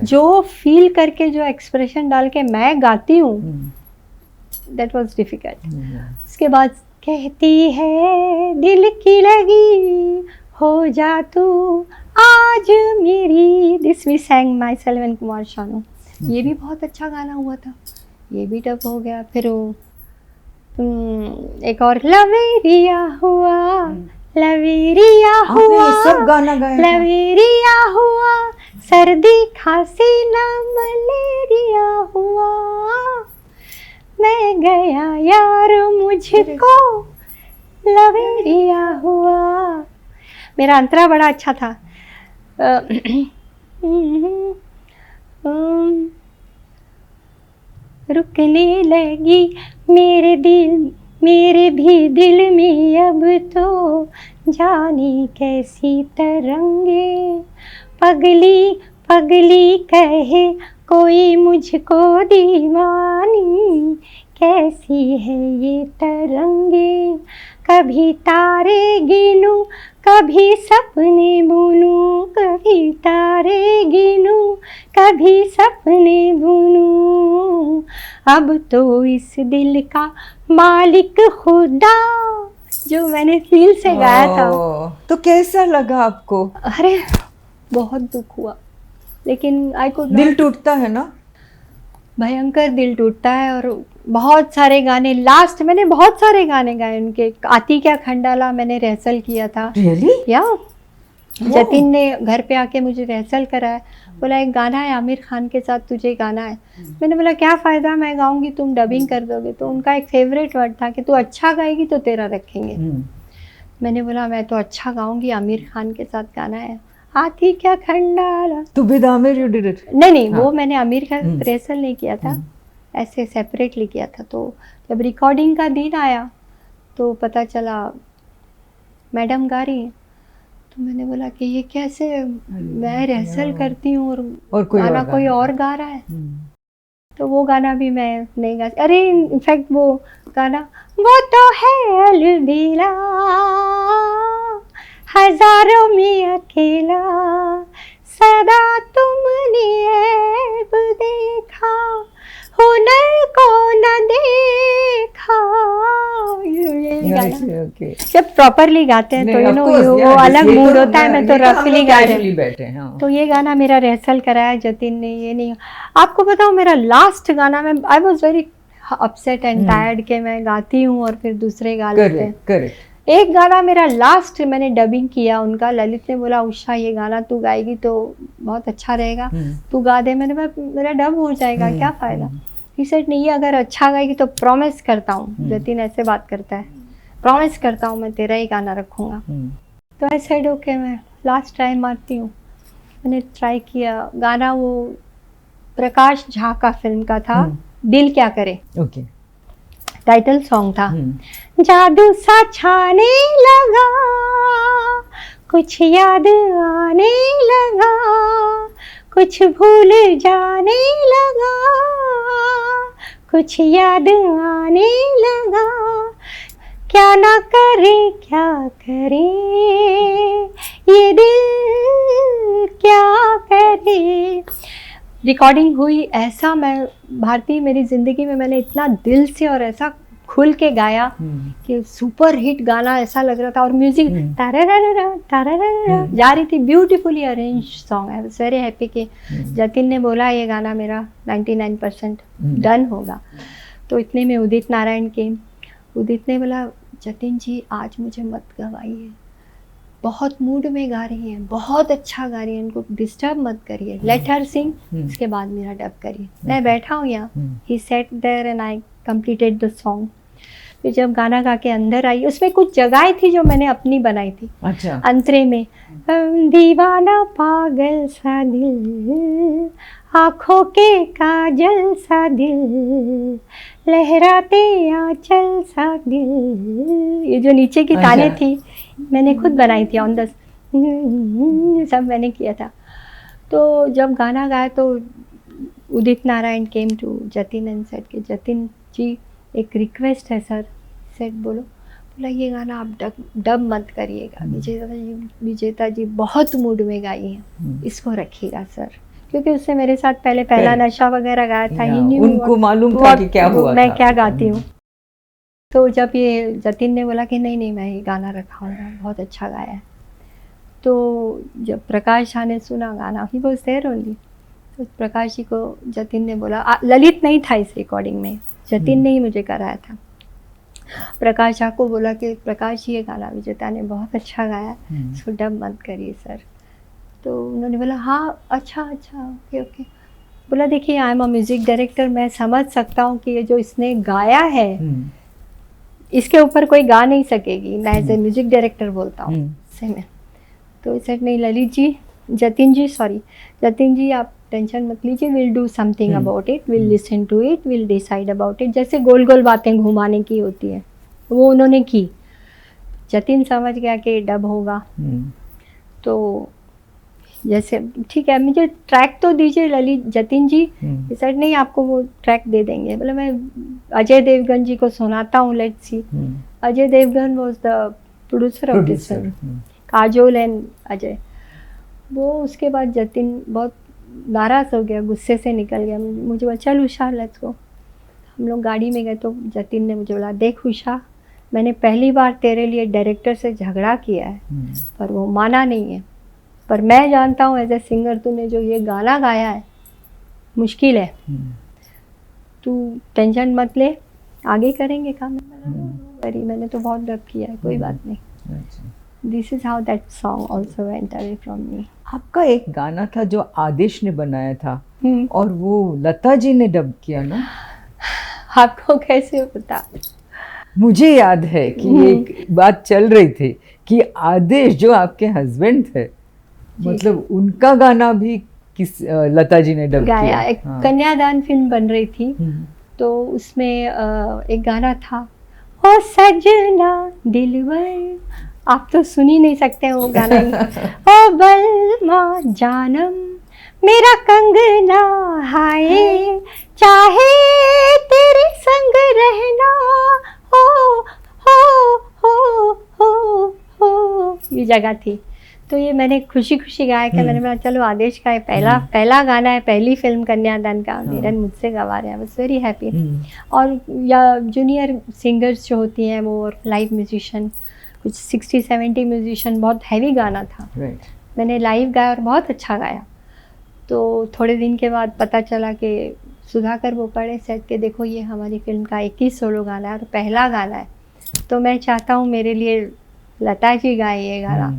जो फील करके, जो एक्सप्रेशन डाल के मैं गाती हूँ, दैट वाज डिफिकल्ट। उसके बाद कहती है दिल की लगी हो जा तू आज मेरी, this we sang myself and Kumar Sanu, ये भी बहुत अच्छा गाना हुआ था, ये भी डब हो गया। फिर वो एक और लवेरिया हुआ, लवेरिया हुआ, सब गाना गाया था। लवेरिया हुआ, सर्दी खांसी ना मलेरिया हुआ, मैं गया यार मुझको लवेरिया हुआ। मेरा अंतरा बड़ा अच्छा था। रुकने लगी मेरे भी दिल में अब तो, जाने कैसी तरंगे, पगली पगली कहे कोई मुझको दीवानी, कैसी है ये तरंगे, कभी तारे गिनूं कभी सपने बुनूं, कभी तारे गिनूं कभी सपने बुनूं, अब तो इस दिल का मालिक खुदा, जो मैंने फील से गाया था। तो कैसा लगा आपको? अरे बहुत दुख हुआ, लेकिन आई कुड, दिल टूटता है ना, भयंकर दिल टूटता है। और बहुत सारे गाने, लास्ट मैंने बहुत सारे गाने गाए उनके, आती क्या खंडाला मैंने रिहर्सल किया था। Really? या जतिन ने घर पे आके मुझे रिहर्सल कराया, बोला एक गाना है आमिर खान के साथ तुझे गाना है। मैंने बोला क्या फ़ायदा, मैं गाऊंगी तुम डबिंग कर दोगे। तो उनका एक फेवरेट वर्ड था कि तू अच्छा गाएगी तो तेरा रखेंगे। मैंने बोला मैं तो अच्छा गाऊंगी, आमिर खान के साथ गाना है, आती क्या खंडाला। तो with Aamir you did it? नहीं, वो मैंने आमिर का रिहर्सल नहीं किया था, ऐसे सेपरेटली किया था। तो जब रिकॉर्डिंग का दिन आया तो पता चला मैडम गा रही हैं, तो मैंने बोला कि ये कैसे, मैं रिहर्सल करती हूँ और गाना कोई और गा रहा है। तो वो गाना भी मैं नहीं गा, अरे इनफैक्ट वो गाना, वो तो है अलबेला हजारों में अकेला, सदा तुमने ऐब देखा, हुनर को न देखा। ये गाना जब प्रॉपरली गाते हैं तो यू नो वो अलग मूड होता है। मैं तो रफली गा रही हूँ। तो ये गाना मेरा रिहर्सल कराया जतिन ने, ये नहीं। आपको बताऊँ मेरा लास्ट गाना, में आई was very upset and tired के मैं गाती हूँ और फिर दूसरे गा लेते हैं। एक गाना मेरा लास्ट मैंने डबिंग किया उनका, ललित ने बोला उषा ये गाना तू गाएगी तो बहुत अच्छा रहेगा, तू गा दे। मैंने बोला मेरा डब हो जाएगा, क्या फ़ायदा। ही सेड नहीं, अगर अच्छा गाएगी तो प्रॉमिस करता हूँ, जतिन ऐसे बात करता है, प्रॉमिस करता हूँ मैं तेरा ही गाना रखूँगा। तो आई सेड ओके, मैं लास्ट ट्राई मारती हूँ। मैंने ट्राई किया गाना, वो प्रकाश झा का फिल्म का था, दिल क्या करे, टाइटल सॉन्ग था। जादू सा छाने लगा, कुछ याद आने लगा, कुछ भूल जाने लगा, कुछ याद आने लगा, क्या ना करे क्या करे ये दिल क्या करे। रिकॉर्डिंग हुई, ऐसा मैं भारती मेरी ज़िंदगी में मैंने इतना दिल से और ऐसा खुल के गाया कि सुपर हिट गाना ऐसा लग रहा था। और म्यूजिक जा रही थी, beautifully arrange song. I was very happy कि जतिन ने बोला ये गाना मेरा 99% डन होगा। तो इतने में उदित नारायण के, उदित ने बोला जतिन जी आज मुझे मत गवाइए, बहुत मूड में गा रही हैं, बहुत अच्छा गा रही हैं, इनको डिस्टर्ब मत करिए, लेट हर सिंग, इसके बाद मेरा डब करिए। मैं बैठा हूँ यहाँ, he sat there and I completed the song. फिर जब गाना गा के अंदर आई, उसमें कुछ जगह थी जो मैंने अपनी बनाई थी। अच्छा। अंतरे में दीवाना पागल सा दिल, आँखों के काजल सा दिल, लहराते आंचल सा दिल, ये जो नीचे की ताने थी मैंने खुद बनाई थी, ऑन द सब मैंने किया था। तो जब गाना गाया तो Udit Narayan came to Jatin and said कि जतिन जी एक रिक्वेस्ट है सर। सेड बोलो। बोला ये गाना आप डब मत करिएगा, विजेता जी बहुत मूड में गाई हैं, इसको रखिएगा सर, क्योंकि उससे मेरे साथ पहला नशा वगैरह गाया था, ही नहीं उनको मालूम था कि क्या हुआ, मैं क्या गाती हूँ। तो जब ये जतिन ने बोला कि नहीं मैं ये गाना रखाऊंगा, बहुत अच्छा गाया है, तो जब प्रकाश झा ने सुना गाना, ही वॉज देयर ओनली, तो प्रकाश जी को जतिन ने बोला, ललित नहीं था इस रिकॉर्डिंग में, जतिन ने ही मुझे कराया था। प्रकाश झा को बोला कि प्रकाश जी ये गाना विजेता ने बहुत अच्छा गाया, इसको डब मत करिए सर। तो उन्होंने बोला हाँ अच्छा ओके ओके। बोला देखिए I am a music director, मैं समझ सकता हूँ कि ये जो इसने गाया है इसके ऊपर कोई गा नहीं सकेगी, मैं एज ए म्यूज़िक डायरेक्टर बोलता हूँ से में। तो सेट नहीं ललित जी, जतिन जी आप टेंशन मत लीजिए, will do something about it, will listen to it, will decide about it. जैसे गोल गोल बातें घुमाने की होती है वो उन्होंने की। जतिन समझ गया कि डब होगा, तो जैसे ठीक है मुझे ट्रैक तो दीजिए ललित जतिन जी। सेट नहीं आपको वो ट्रैक दे देंगे। बोला मैं अजय देवगन जी को सुनाता हूँ, let's see. Ajay Devgan was the producer of this film, Kajol and Ajay. वो उसके बाद जतिन बहुत नाराज़ हो गया, गुस्से से निकल गया। मुझे बोला चल उषा लेट्स गो। हम लोग गाड़ी में गए तो जतिन ने मुझे बोला देख उषा, मैंने पहली बार तेरे लिए डायरेक्टर से झगड़ा किया है पर वो माना नहीं है, पर मैं जानता हूँ एज ए सिंगर तूने जो ये गाना गाया है मुश्किल है, तू टेंशन मत ले, आगे करेंगे काम। मैंने तो बहुत डब किया है, कोई बात नहीं। This is how that song also went away from me. आपका एक गाना था जो आदेश ने बनाया था और वो लता जी ने डब किया ना, आपको कैसे पता? मुझे याद है कि एक बात चल रही थी कि आदेश जो आपके हस्बैंड थे, मतलब उनका गाना भी किस लता जी ने डब गाया। किया। एक कन्यादान फिल्म बन रही थी तो उसमें एक गाना था, ओ सजना दिलवर, आप तो सुन ही नहीं सकते वो गाना। ओ बलमा जानम मेरा कंगना हाय, चाहे तेरे संग रहना हो ये जगह थी। तो ये मैंने खुशी खुशी गाया कि मैंने बोला चलो आदेश का पहला गाना है, पहली फिल्म कन्यादान का, मेरा मुझसे गवा रहे हैं, आई वाज वेरी हैप्पी। और या जूनियर सिंगर्स जो होती हैं वो, और लाइव म्यूजिशियन कुछ 60-70 म्यूजिशियन, बहुत हैवी गाना था। मैंने लाइव गाया और बहुत अच्छा गाया। तो थोड़े दिन के बाद पता चला कि सुधाकर बोकाड़े सेट के देखो ये हमारी फिल्म का 21 सोलो गाना है और पहला गाना है, तो मैं चाहता हूँ मेरे लिए लता जी गाए ये गाना,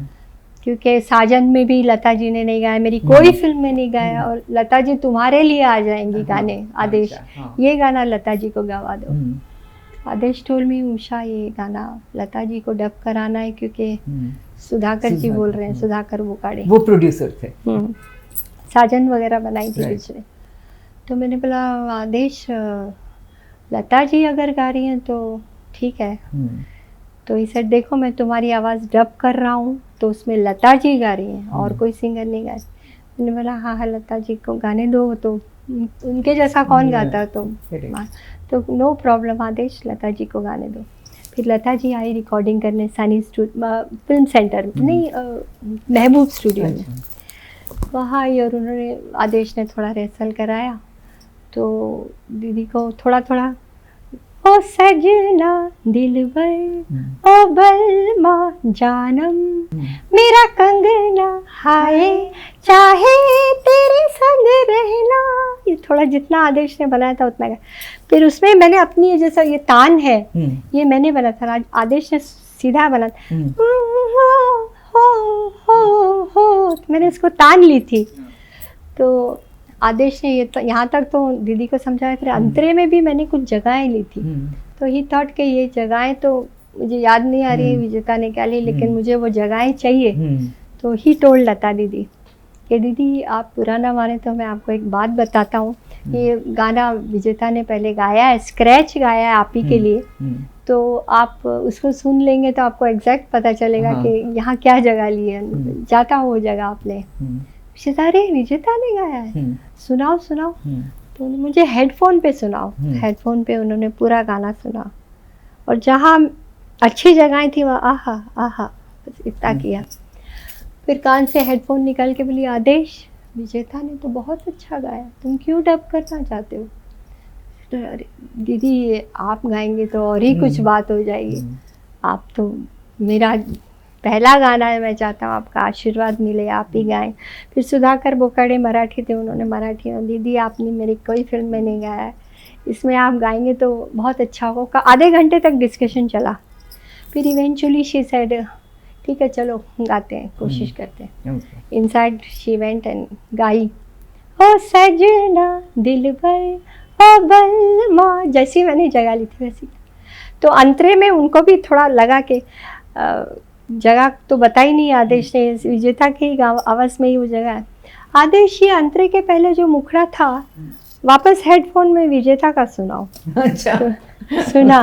क्योंकि साजन में भी लता जी ने नहीं गाया, मेरी कोई फिल्म में नहीं गाया, और लता जी तुम्हारे लिए आ जाएंगी गाने आदेश, ये गाना लता जी को गवा दो। आदेश टोल मी उषा ये गाना लता जी को डब कराना है, क्योंकि सुधाकर जी बोल रहे हैं, सुधाकर बोकाड़े वो प्रोड्यूसर थे। साजन वगैरह बनाई थी पिछले। तो मैंने बोला आदेश लता जी अगर गा रही हैं तो ठीक है। तो इसे देखो मैं तुम्हारी आवाज़ डब कर रहा हूँ तो उसमें लता जी गा रही हैं और कोई सिंगर नहीं गा रही। मैंने बोला हाँ लता जी को गाने दो, तो उनके जैसा कौन गाता, तो नो प्रॉब्लम आदेश लता जी को गाने दो। फिर लता जी आई रिकॉर्डिंग करने सनी फिल्म सेंटर नहीं महबूब स्टूडियो में, वहाँ आई और उन्होंने आदेश ने थोड़ा रिहर्सल कराया। तो दीदी को थोड़ा थोड़ा ओ सजना दिलबर ओ बलमा जानम मेरा कंगना हाय, चाहे तेरे संग रहना, ये थोड़ा जितना आदेश ने बनाया था उतना। फिर उसमें मैंने अपनी जैसा ये तान है ये मैंने बना था, आदेश ने सीधा बना था, हो मैंने उसको तान ली थी। तो आदेश ने ये तो यहाँ तक तो दीदी को समझाया, फिर अंतरे में भी मैंने कुछ जगहें ली थी। तो ही थॉट कि ये जगहें तो मुझे याद नहीं आ रही है विजेता ने क्या ली, लेकिन मुझे वो जगहें चाहिए। तो ही टोल्ड लता दीदी कि दीदी आप पुराना माने तो मैं आपको एक बात बताता हूँ, ये गाना विजेता ने पहले गाया है, स्क्रैच गाया है आप ही के लिए, तो आप उसको सुन लेंगे तो आपको एग्जैक्ट पता चलेगा कि यहाँ क्या जगह ली है, जाता हो वो जगह आपने। अरे विजेता ने गाया है, सुनाओ सुनाओ। तो मुझे हेडफोन पे सुनाओ, हेडफोन पे उन्होंने पूरा गाना सुना, और जहाँ अच्छी जगहें थी वहाँ आहा आहा बस इतना किया। फिर कान से हेडफोन निकाल के बोली आदेश विजेता ने तो बहुत अच्छा गाया, तुम क्यों डब करना चाहते हो? तो अरे दीदी आप गाएंगे तो और ही कुछ बात हो जाएगी, आप तो मेरा पहला गाना है, मैं चाहता हूँ आपका आशीर्वाद मिले, आप ही गाएं। फिर सुधाकर बोकाडे मराठी थे, उन्होंने मराठी में, दीदी आपने मेरी कोई फिल्म में नहीं गाया है, इसमें आप गाएंगे तो बहुत अच्छा होगा। आधे घंटे तक डिस्कशन चला, फिर इवेंचुअली शी सेड ठीक है चलो गाते हैं, कोशिश करते हैं। इनसाइड शी वेंट एंड गाई, ओ सजना दिल भर ओ बलमा, जैसी मैंने जगह ली थी वैसी। तो अंतरे में उनको भी थोड़ा लगा कि जगह तो बता ही नहीं आदेश ने, विजेता की आवाज़ में ही वो जगह है। आदेश ये अंतरे के पहले जो मुखड़ा था वापस हेडफोन में विजेता का सुनाओ। अच्छा। तो सुना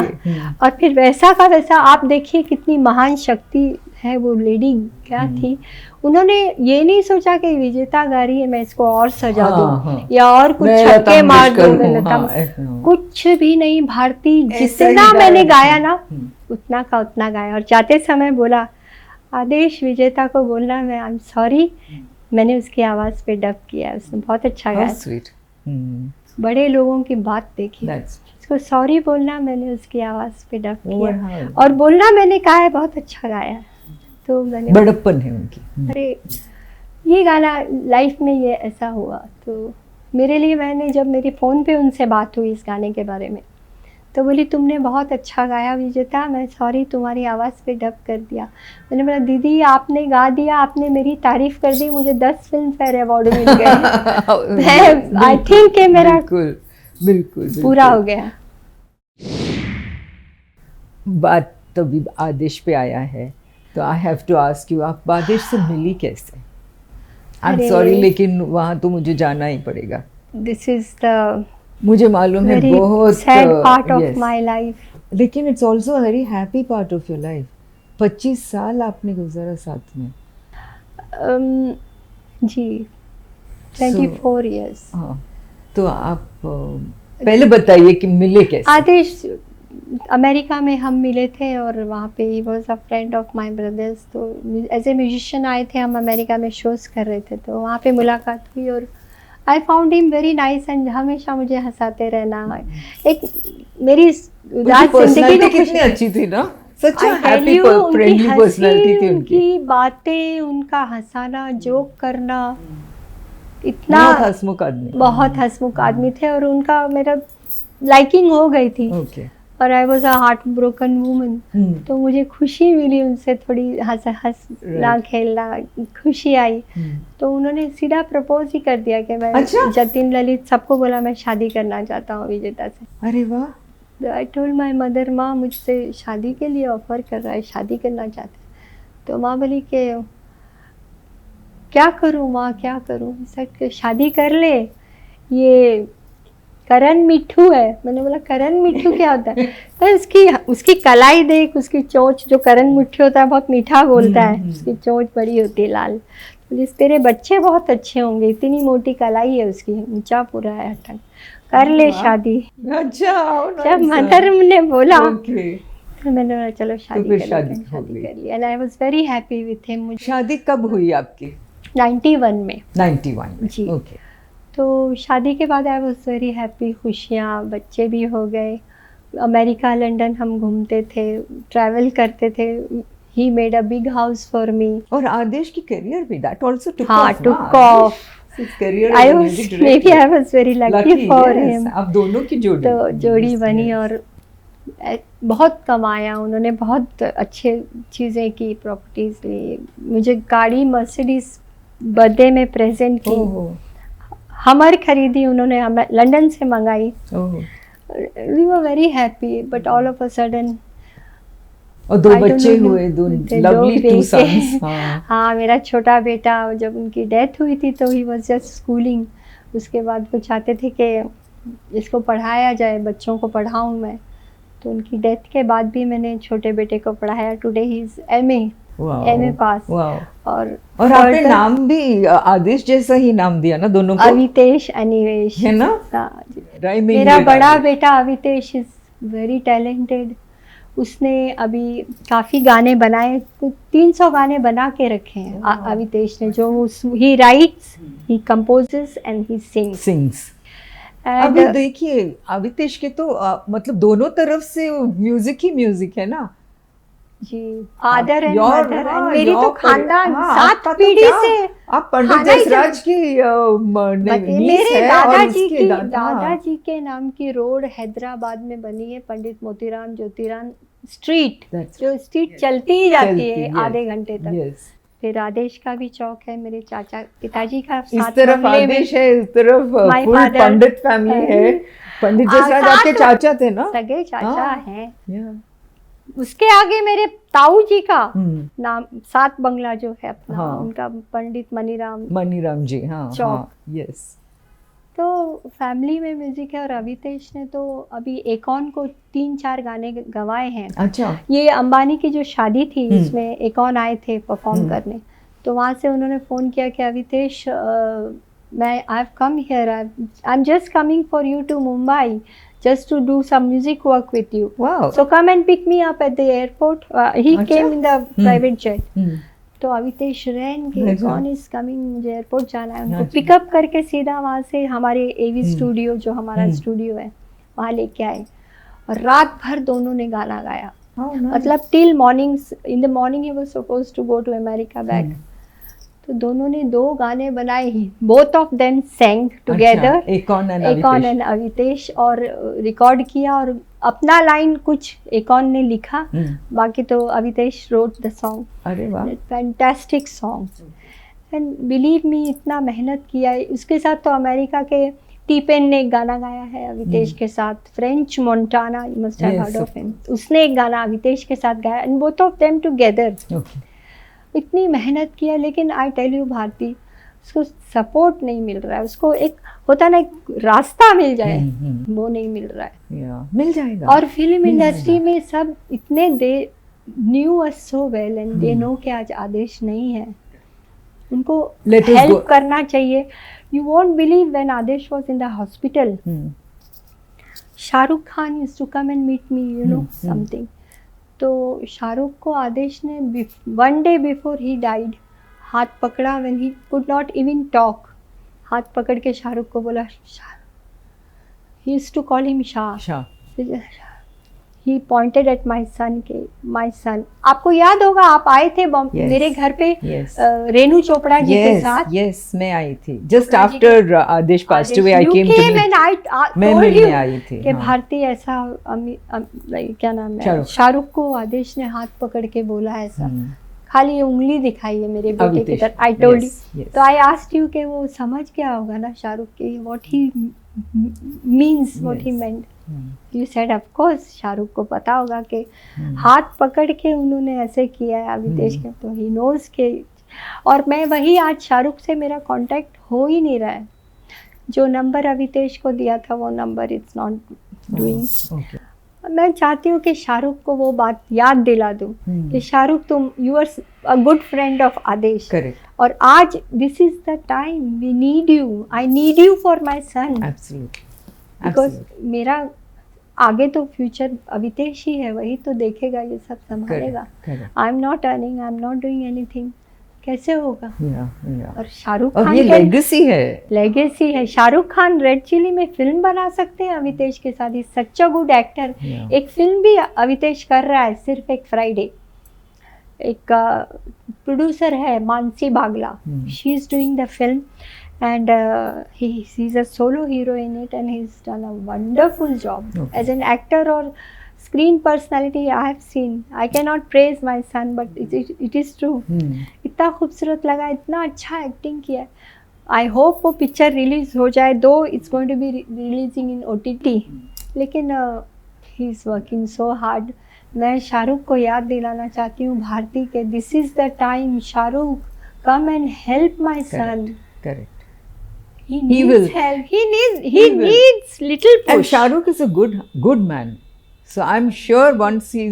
और फिर वैसा का वैसा। आप देखिए कितनी महान शक्ति है वो लेडी, क्या थी। उन्होंने ये नहीं सोचा कि विजेता गा रही है मैं इसको और सजा दूं या और कुछ छक्के मार दूं, कुछ भी नहीं। भारती जितना मैंने गाया ना उतना का उतना गाया। और जाते समय बोला आदेश विजेता को बोलना मैं आई एम सॉरी, मैंने उसकी आवाज़ पे डब किया, उसने बहुत अच्छा गाया। बड़े लोगों की बात देखी, उसको सॉरी बोलना, मैंने उसकी आवाज़ पे डब किया और बोलना मैंने कहा है बहुत अच्छा गाया। तो मैंने बड़प्पन है उनकी। अरे ये गाना लाइफ में ये ऐसा हुआ। तो मेरे लिए, मैंने जब मेरी फ़ोन पे उनसे बात हुई इस गाने के बारे में, तो बोली तुमने बहुत अच्छा गाया विजेता, मैं सॉरी तुम्हारी आवाज़ पे डब कर दिया। मैंने बोला दीदी आपने गा दिया, आपने मेरी तारीफ़ कर दी, मुझे 10 फिल्म फेयर अवार्ड मिल गए। आई थिंक कि मेरा बिल्कुल पूरा हो गया। बात तभी आदेश पे आया है तो I have to ask you, आप आदेश से मिली कैसे? आई एम सॉरी लेकिन वहाँ तो मुझे जाना ही पड़ेगा। दिस इज द, मुझे मालूम है बहुत sad part of my life, लेकिन it's also a very happy part of your life. 25 साल आपने गुजारा साथ में। जी 24 इयर्स। हाँ, तो आप पहले बताइए कि मिले कैसे? आदेश अमेरिका में हम मिले थे और वहाँ पे he was a friend of my brothers. तो एज ए म्यूजिशियन आए थे, हम अमेरिका में शोज़ कर रहे थे, तो वहाँ पे मुलाकात हुई और I found him very nice and हमेशा मुझे हंसाते रहना। एक मेरी जिंदगी कितनी अच्छी थी ना, सच हैप्पी फ्रेंडली पर्सनालिटी थी उनकी। बातें, उनका हंसाना, जोक करना, इतना बहुत हंसमुख आदमी थे और उनका मेरा लाइकिंग हो गई थी। और I was a heart broken woman, तो मुझे खुशी मिली उनसे, थोड़ी हंसना खेलना, खुशी आई। तो उन्होंने सीधा प्रपोज ही कर दिया कि मैं जतिन ललित सबको बोला मैं शादी करना चाहता हूँ विजेता से। अरे वाह। आई टोल्ड माई मदर, माँ मुझसे शादी के लिए ऑफर कर रहा है, शादी करना चाहते। तो माँ बोली कि क्या करूँ माँ, क्या करूँ? सर शादी कर ले, ये करण मिठू है। मैंने बोला करण मिठू क्या होता है? तो उसकी कलाई देख, उसकी चोंच, जो करण मिठू होता है बहुत मीठा बोलता है, उसकी चोंच बड़ी होती है लाल। बोली तेरे बच्चे बहुत अच्छे होंगे, इतनी मोटी कलाई है उसकी, ऊंचा पूरा है टंग, कर ले शादी। अच्छा, जब मदर ने बोला तो मैंने बोला चलो शादी कर ली and I was very happy with him. शादी कब हुई आपकी? 91 में। 91 में, जी। तो शादी के बाद आई वॉज वेरी हैप्पी, खुशियाँ, बच्चे भी हो गए। अमेरिका लंदन हम घूमते थे, ट्रैवल करते थे। He made a big house for me. और आदेश की करियर भी that also took off. I was very lucky for him. आप दोनों की जोड़ी, तो जोड़ी बनी और बहुत कमाया उन्होंने, बहुत अच्छे चीज़ें की, प्रॉपर्टीज ली, मुझे गाड़ी मर्सिडीज बर्थडे में प्रेजेंट की, हमर खरीदी उन्होंने, हमें लंदन से मंगाई। We were very happy but all of a sudden. और 2 बच्चे हुए, 2 लवली 2 सन्स। हाँ, मेरा छोटा बेटा जब उनकी डेथ हुई थी तो ही वाज जस्ट स्कूलिंग। उसके बाद वो चाहते थे कि इसको पढ़ाया जाए, बच्चों को पढ़ाऊँ मैं। तो उनकी डेथ के बाद भी मैंने छोटे बेटे को पढ़ाया। टुडे ही इज MA पास। और आपने नाम भी आदेश जैसा ही नाम दिया ना दोनों को? अवितेश अनिवेश है ना? मेरा बड़ा बेटा अवितेश इज वेरी टैलेंटेड। उसने अभी काफ़ी गाने बनाए, 300 गाने बना के रखे हैं अवितेश ने। जो ही rights, he composes and he sings. अभी देखिए अवितेश के तो मतलब दोनों तरफ से म्यूजिक ही म्यूजिक है ना। जी, father and Your- mother and हाँ, मेरी तो your खानदान हाँ, 7 आपका तो पीढ़ी क्या? से आप पंडित खाना ही जसराज की niece मेरे है और दादाजी उसके की दादा- दादाजी के नाम की रोड हैदराबाद में बनी है, पंडित मोतीराम ज्योतिराम स्ट्रीट, That's- जो स्ट्रीट चलती ही जाती चलती, है yes, आधे घंटे तक। yes. फिर आदेश का भी चौक है, मेरे चाचा पिताजी का इस सात तरफ बंगले में आदेश है, इस तरफ My full father Pandit family है। पंडित जसराज सात आपके चाचा थे ना? सगे चाचा हाँ। हैं। Yeah. उसके आगे मेरे ताऊ जी का हम्म, नाम, सात बंगला जो है अपना, हाँ। उनका पंडित मनीराम। मनीराम जी, हाँ चौक। हाँ, yes. तो फैमिली में म्यूजिक है। और अवितेश ने तो अभी एकॉन को 3-4 गाने गवाए हैं। अच्छा, ये अंबानी की जो शादी थी हम्म। उसमें एकॉन आए थे परफॉर्म हम्म। करने, तो वहाँ से उन्होंने फ़ोन किया कि अवितेश मैं I have come here, I am just coming for you to Mumbai just to do some music work with you. wow. So come and pick me up at the airport. He अच्छा? came in the private jet. हम्म, तो अवितेश रैन के अच्छा। कौन इज कमिंग, मुझे एयरपोर्ट जाना है, उनको अच्छा। पिकअप करके सीधा वहाँ से हमारे एवी हम्म। स्टूडियो, जो हमारा हम्म। स्टूडियो है, वहाँ लेके आए और रात भर दोनों ने गाना गाया। How nice. मतलब till morning, in the morning he was suppose to go to America back. तो दोनों ने 2 गाने बनाए ही, both of them sang together, अच्छा, Akon and Akon and Avitesh, और रिकॉर्ड किया। और अपना लाइन कुछ एकॉन ने लिखा, बाकी तो अवितेश रोट द सॉन्ग। अरे वाह, fantastic song and believe me, इतना मेहनत किया है। उसके साथ तो अमेरिका के टी-पेन ने एक गाना गाया है अवितेश के साथ, French Montana, you must have heard of him, उसने एक गाना अवितेश के साथ गाया, and both of them together. Okay, इतनी मेहनत किया, लेकिन आई टेल यू भारती, उसको सपोर्ट नहीं मिल रहा है। उसको एक होता ना, एक रास्ता मिल जाए, वो नहीं मिल रहा है। या मिल जाएगा। और फिल्म इंडस्ट्री में सब इतने they knew us so well and they know कि आज आदेश नहीं है, उनको Let us go. हेल्प करना चाहिए। You won't believe when Aadesh was in the hospital, Shahrukh Khan used to come and meet me, you know something. तो शाहरुख को आदेश ने 1 day बिफोर ही डाइड हाथ पकड़ा, when he could not even talk, हाथ पकड़ के शाहरुख को बोला, he used to call him Shah. He pointed at my son के माई सन, आपको याद होगा आप आए थे Yes. मेरे घर पे Yes. रेनू चोपड़ा जी के साथ। यस, मैं आई थी just after Aadesh passed away, I came to मैं मिलने आई थी। कि हाँ। भारती ऐसा क्या नाम है, शाहरुख। शाहरुख को आदेश ने हाथ पकड़ के बोला ऐसा, हम्म, खाली उंगली दिखाई है मेरे बेटे की अवितेश, तरफ। I told yes, you, yes. तो आई आस्क्ड यू कि वो समझ गया होगा ना शाहरुख के what he means, what he Yes. Meant. Hmm, you said of course Shahrukh को पता होगा कि हम्म, हाथ पकड़ के उन्होंने ऐसे किया है अवितेश के, तो ही नोज के। और मैं वही, आज शाहरुख से मेरा कांटेक्ट हो ही नहीं रहा है। जो नंबर अवितेश को दिया था वो number it's not doing. okay. मैं चाहती हूँ कि शाहरुख को वो बात याद दिला दूँ हम्म, कि शाहरुख, तुम you are a good friend of Adesh, correct, और आज this is the time, we need you, I need you for my son, absolutely, because absolutely. मेरा आगे तो फ्यूचर अवितेश ही है, वही तो देखेगा, ये सब संभालेगा। Correct, correct. I am not earning, I am not doing anything, कैसे होगा। Yeah, yeah. और शाहरुख और खान ये के लेगेसी है। लेगेसी है। शाहरुख खान रेड चिली में फिल्म बना सकते हैं अवितेश के साथ, ही सच अ गुड एक्टर। Yeah. एक फिल्म भी अवितेश कर रहा है, सिर्फ एक फ्राइडे। एक प्रोड्यूसर है Mansi Bagla, she is doing the film and he's a solo hero in it, and he's done a wonderful job. Okay. As an actor or screen personality, I have seen, I cannot praise my son, but it is true. इतना खूबसूरत लगा, इतना अच्छा एक्टिंग किया है। आई होप वो पिक्चर रिलीज हो जाए, though it's going to be releasing in OTT, लेकिन he is working so hard. मैं शाहरुख को याद दिलाना चाहती हूँ भारती के, this is the time, Shahrukh come and help my son. Correct. He He needs will. help. He will. needs little And push. Shahrukh is a good man. So I'm sure once he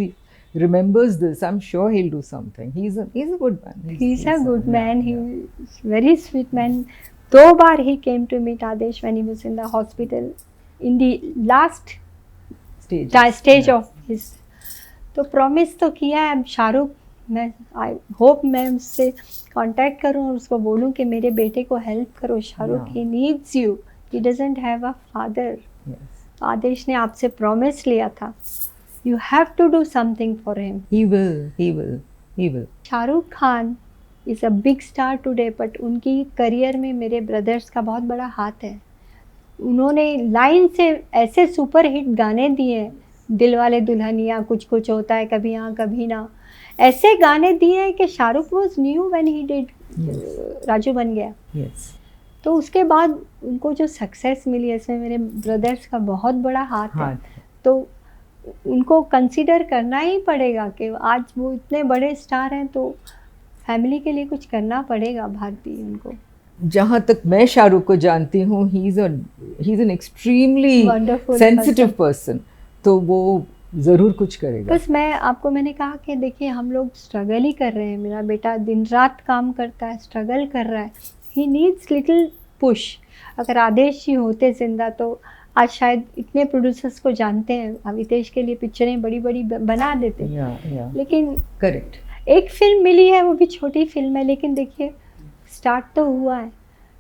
remembers this, I'm sure he'll do something. He's a good man. He's a good man. yeah. He's very sweet man. 2 bar he came to meet Adesh when he was in the hospital, in the last stage of his. तो प्रॉमिस तो किया है शाहरुख। मैं आई होप मैं उससे कांटेक्ट करूं और उसको बोलूं कि मेरे बेटे को हेल्प करो Shahrukh, he needs you, he doesn't have a father. Yes. आदेश ने आपसे प्रॉमिस लिया था, You have to do something for him. He will. Shahrukh Khan is a big star today, but उनकी करियर में मेरे ब्रदर्स का बहुत बड़ा हाथ है. उन्होंने लाइन से ऐसे सुपर हिट गाने दिए, दिलवाले दुल्हनिया, कुछ कुछ होता है, कभी हाँ कभी ना, ऐसे गाने दिए हैं कि Shahrukh was new when he did Raju बन गया. Yes. तो उसके बाद उनको जो सक्सेस मिली है, इसमें मेरे ब्रदर्स का बहुत बड़ा हाथ है. तो उनको कंसीडर करना ही पड़ेगा कि आज वो इतने बड़े स्टार हैं, तो फैमिली के लिए कुछ करना पड़ेगा भारती उनको. जहाँ तक मैं शाहरुख को जानती हूँ, he is an extremely Wonderful sensitive person, तो वो ज़रूर कुछ करेगा. बस मैंने कहा कि देखिए हम लोग स्ट्रगल ही कर रहे हैं. मेरा बेटा दिन रात काम करता है, स्ट्रगल कर रहा है. He needs little push. अगर आदेश जी होते जिंदा तो आज शायद इतने प्रोड्यूसर्स को जानते हैं, अवितेश के लिए पिक्चरें बड़ी बड़ी बना देते. लेकिन करेक्ट. एक फिल्म मिली है, वो भी छोटी फिल्म है, लेकिन देखिए स्टार्ट तो हुआ है.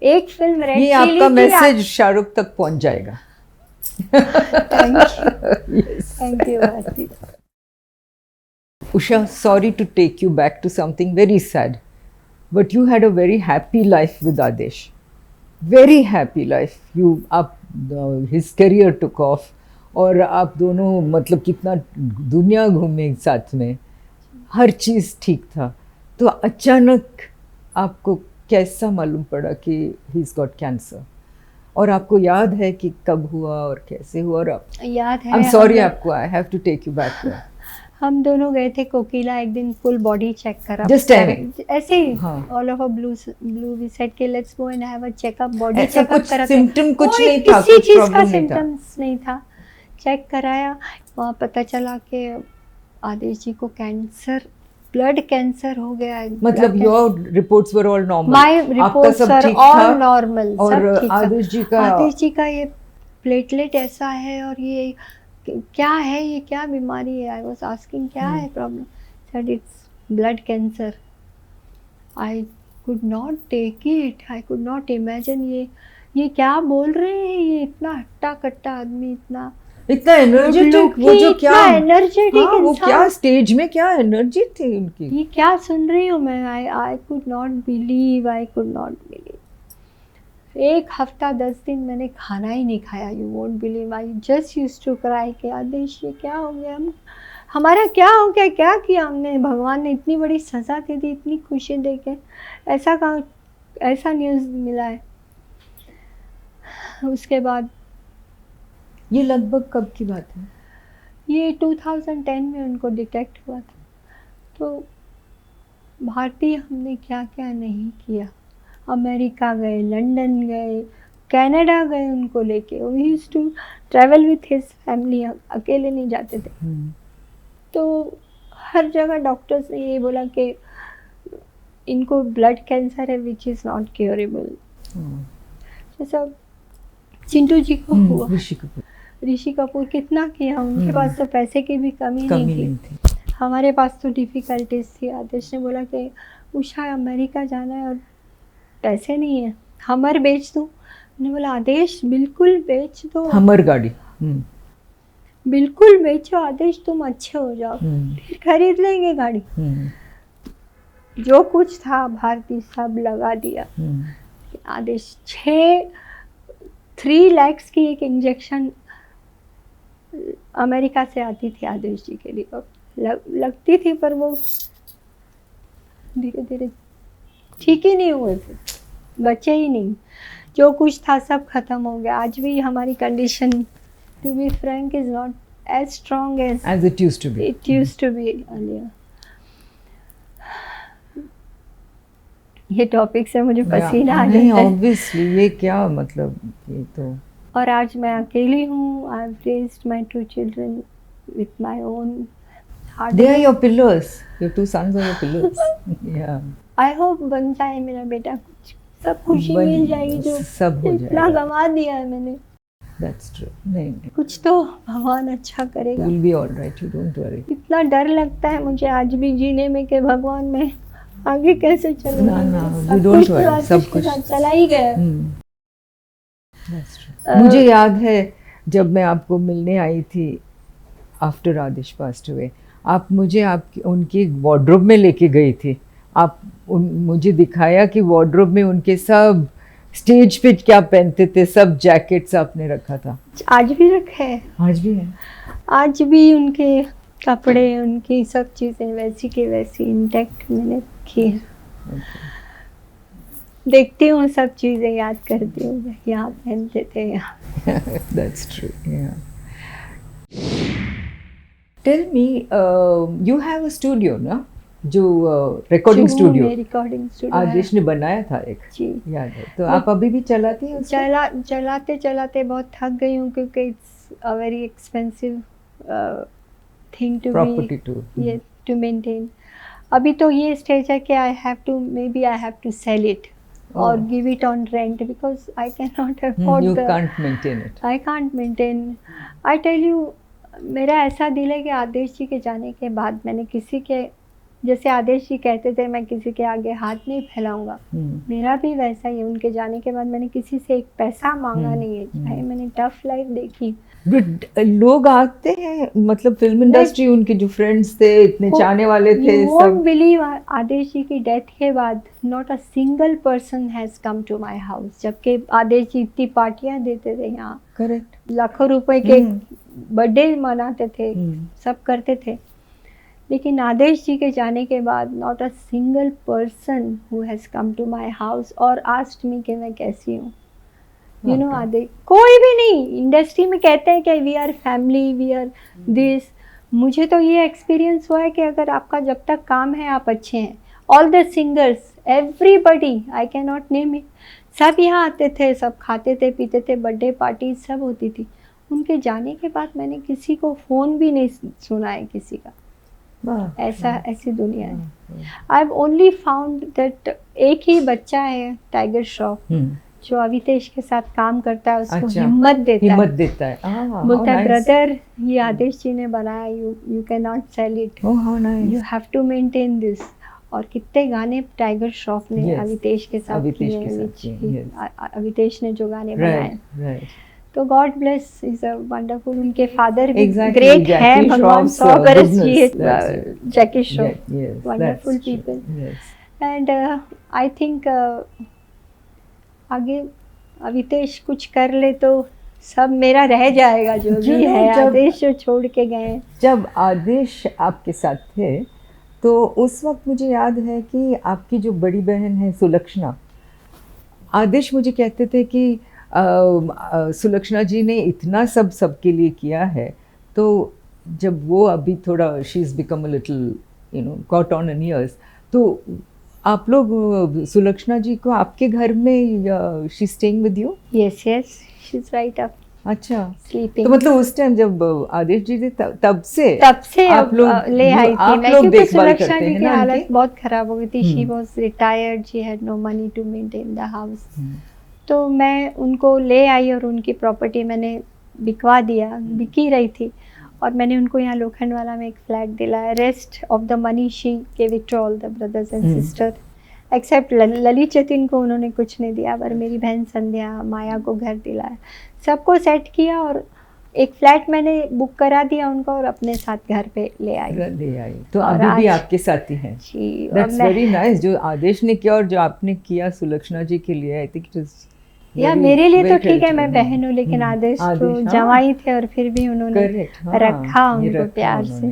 एक फिल्म रेड ये आपका मैसेज शाहरुख तक पहुंच जाएगा. Thank you Bharti. Usha, sorry to take you back to something very sad, but you had a very happy life with Adesh. Very happy life. His career took off, और आप दोनों मतलब कितना दुनिया घूमे साथ में, हर चीज़ ठीक था. तो अचानक आपको कैसा मालूम पड़ा कि he's got cancer? और आपको याद है कि कब हुआ और कैसे हुआ? और याद है. I'm sorry आपको, I have to take you back there. हम दोनों गए थे कोकिला, एक दिन फुल बॉडी चेक करा. Just timing. ऐसे ही all over blue we said के let's go and have a checkup. Body checkup करा. सिम्टम कुछ नहीं था, किसी कुछ चीज का प्रॉब्लम नहीं था. सिम्टम्स नहीं था. चेक कराया, वहाँ पता चला कि आदेश जी को कैंसर, ब्लड कैंसर हो गया है. मतलब your reports were all normal? My reports are all normal. और आदेश जी का ये प्लेटलेट ऐसा है, और ये क्या है, ये क्या बीमारी है? आई वाज आस्किंग क्या है problem. Said it's blood cancer. I could not take it. I could not imagine. ये क्या बोल रहे हैं? ये इतना हट्टा कट्टा आदमी, इतना एनर्जेटिक, वो जो क्या एनर्जेटिक, वो क्या स्टेज में क्या एनर्जी थी उनकी. ये क्या सुन रही हूँ मैं. I could not believe. एक हफ्ता 10 दिन मैंने खाना ही नहीं खाया. You won't believe. I just used to cry कि आदेश ये क्या हो गया, हमारा क्या हो गया, क्या किया हमने? भगवान ने इतनी बड़ी सज़ा दे दी, इतनी खुशी दे के, ऐसा न्यूज़ मिला है. उसके बाद ये लगभग कब की बात है? ये 2010 में उनको डिटेक्ट हुआ था. तो भारतीय हमने क्या क्या नहीं किया. अमेरिका गए, लंदन गए, कनाडा गए उनको लेके. We used to travel with his family. अकेले नहीं जाते थे. तो हर जगह डॉक्टर्स ने ये बोला कि इनको ब्लड कैंसर है, विच इज़ नॉट क्योरेबल. जैसा चिंटू जी को हुआ. ऋषि कपूर कितना किया, उनके पास तो पैसे की भी कमी नहीं थी. हमारे पास तो डिफ़िकल्टीज थी. आदेश ने बोला कि उषा अमेरिका जाना है और पैसे नहीं है, हमर बेच दो. मैंने बोला आदेश बिल्कुल बेच दो. हमर गाड़ी बिल्कुल बेचो आदेश, तुम अच्छे हो जाओ, फिर खरीद लेंगे गाड़ी. जो कुछ था भारती सब लगा दिया. आदेश 3 lakhs की एक इंजेक्शन अमेरिका से आती थी आदेश जी के लिए. लगती थी, पर वो धीरे धीरे ठीक ही नहीं हुए थे, बचे ही नहीं. जो कुछ था सब खत्म हो गया. आज भी हमारी condition, to be frank, is not as strong as it used to be earlier. ये टॉपिक से मुझे पसीना आ जाता है. ऑब्वियसली ये क्या मतलब, ये तो. और आज मैं अकेली हूँ. I have raised my 2 children with my own. They are your pillars. Your 2 sons are your pillars. Yeah. I hope बन जाए मेरा बेटा, कुछ सब खुशी मिल जाएगी. जो सब हो जाएगा. इतना गंवा दिया है मैंने. That's true. नहीं. कुछ तो भगवान अच्छा करेगा. You'll be all right. You don't worry. इतना डर लगता है मुझे आज भी जीने में कि भगवान में आगे कैसे चलूंगा. ना, you don't worry. सब कुछ चला ही गया. That's true. मुझे याद है जब मैं आपको मिलने आई थी, आफ्टर आदेश पास्ट हुए, आप मुझे आपकी उनकी वार्डरोब में लेके गई थी। आप मुझे दिखाया कि वार्डरोब में उनके सब स्टेज पे क्या पहनते थे, सब जैकेट्स आपने रखा था। आज भी रखा है, आज भी है। आज भी उनके कपड़े, उनकी सब चीज़ें वैसी की वैसी इंटैक्ट मैंने रखी है। देखती हूँ, सब चीज़ें याद करती हूँ, यहाँ पहनते थे यहाँ। That's true. Yeah. Tell me, you have a studio, ना? जो रिकॉर्डिंग स्टूडियो रिकॉर्डिंग स्टूडियो आदेश ने बनाया था एक, जी याद है। तो आप अभी भी चलाती हैं उसको? चलाते चलाते बहुत थक गई हूँ, क्योंकि it's a very expensive thing to property to ये टू मेंटेन। अभी तो ये स्टेज है कि I have to sell it और give it on rent, because I can not afford you can't maintain it. I can't maintain. I tell you, मेरा ऐसा दिल है कि आदेश जी के जाने के बाद मैंने किसी के, जैसे आदेश जी कहते थे मैं किसी के आगे हाथ नहीं फैलाऊंगा, मेरा भी वैसा ही है। उनके जाने के बाद मैंने किसी से एक पैसा मांगा नहीं है, चाहे मैंने टफ लाइफ देखी। लोग आते हैं, मतलब फिल्म इंडस्ट्री, उनके जो फ्रेंड्स थे, इतने चाहने वाले थे, You won't believe, आदेश जी की डेथ के बाद not a single person has come to my house, जबकि आदेश जी इतनी पार्टियां देते थे यहाँ, करेक्ट, लाखों रुपए के बर्थडे मनाते थे, सब करते थे। लेकिन आदेश जी के जाने के बाद not a single person who has come to my house और आस्क्ड मी कि मैं कैसी हूँ। यू नो, आदेश कोई भी नहीं। इंडस्ट्री में कहते हैं कि we are family, we are this. मुझे तो ये एक्सपीरियंस हुआ है कि अगर आपका जब तक काम है आप अच्छे हैं। All the singers, everybody, I can not name it, सब यहाँ आते थे, सब खाते थे, पीते थे, बर्थडे पार्टी सब होती थी। उनके जाने के बाद मैंने किसी को फ़ोन भी नहीं सुना है किसी का। ऐसी दुनिया है। I have only found that एक ही बच्चा है टाइगर श्रॉफ, जो अवितेश के साथ काम करता है, उसको हिम्मत देता है। बोलता है ब्रदर, ये आदेश जी ने बनाया, you can not sell it, you have to maintain this. और कितने गाने टाइगर श्रॉफ ने अवितेश के साथ किए, अवितेश ने जो गाने बनाए। तो God bless, is a wonderful. उनके फादर भी ग्रेट है, भगवान 100 बरस जिए, Jackie Shroff, wonderful people. And I think आगे अवितेश कुछ कर ले तो सब मेरा रह जाएगा, जो भी है। आदेश जो छोड़ के गए, जब आदेश आपके साथ थे तो उस वक्त मुझे याद है कि आपकी जो बड़ी बहन है सुलक्षणा, आदेश मुझे कहते थे कि सुलक्षणा जी ने इतना सबके लिए किया है, तो जब वो अभी थोड़ा she is become a little caught on in years, तो आप लोग सुलक्षणा जी को आपके घर में she staying with you? Yes, she is right up. अच्छा, स्लीपिंग। तो मतलब उस टाइम जब आदेश जी थे तब से आप लोग ले आई थी मैं, क्योंकि सुलक्षणा जी की हालत बहुत खराब हो गई थी। She was retired, she had no money to maintain the house. तो मैं उनको ले आई और उनकी प्रॉपर्टी मैंने बिकवा दिया, बिकी रही थी, और मैंने उनको यहाँ लोखंडवाला में एक फ्लैट दिलाया। Rest of the money she give it to all the brothers and sister, except Lalit Jatin को उन्होंने कुछ नहीं दिया, पर मेरी बहन संध्या, माया को घर दिलाया, सबको सेट किया और एक फ्लैट मैंने बुक करा दिया उनको और अपने साथ घर पे ले आई। तो अभी भी आपके साथ ही हैं जी। दैट्स वेरी नाइस, जो आदेश ने किया और जो आपने किया सुलक्षणा जी के लिए। आई थिंक इट इज या मेरे लिए तो ठीक है, मैं बहन हूँ, लेकिन आदेश तो जवाई थे और फिर भी उन्होंने रखा उनको प्यार से।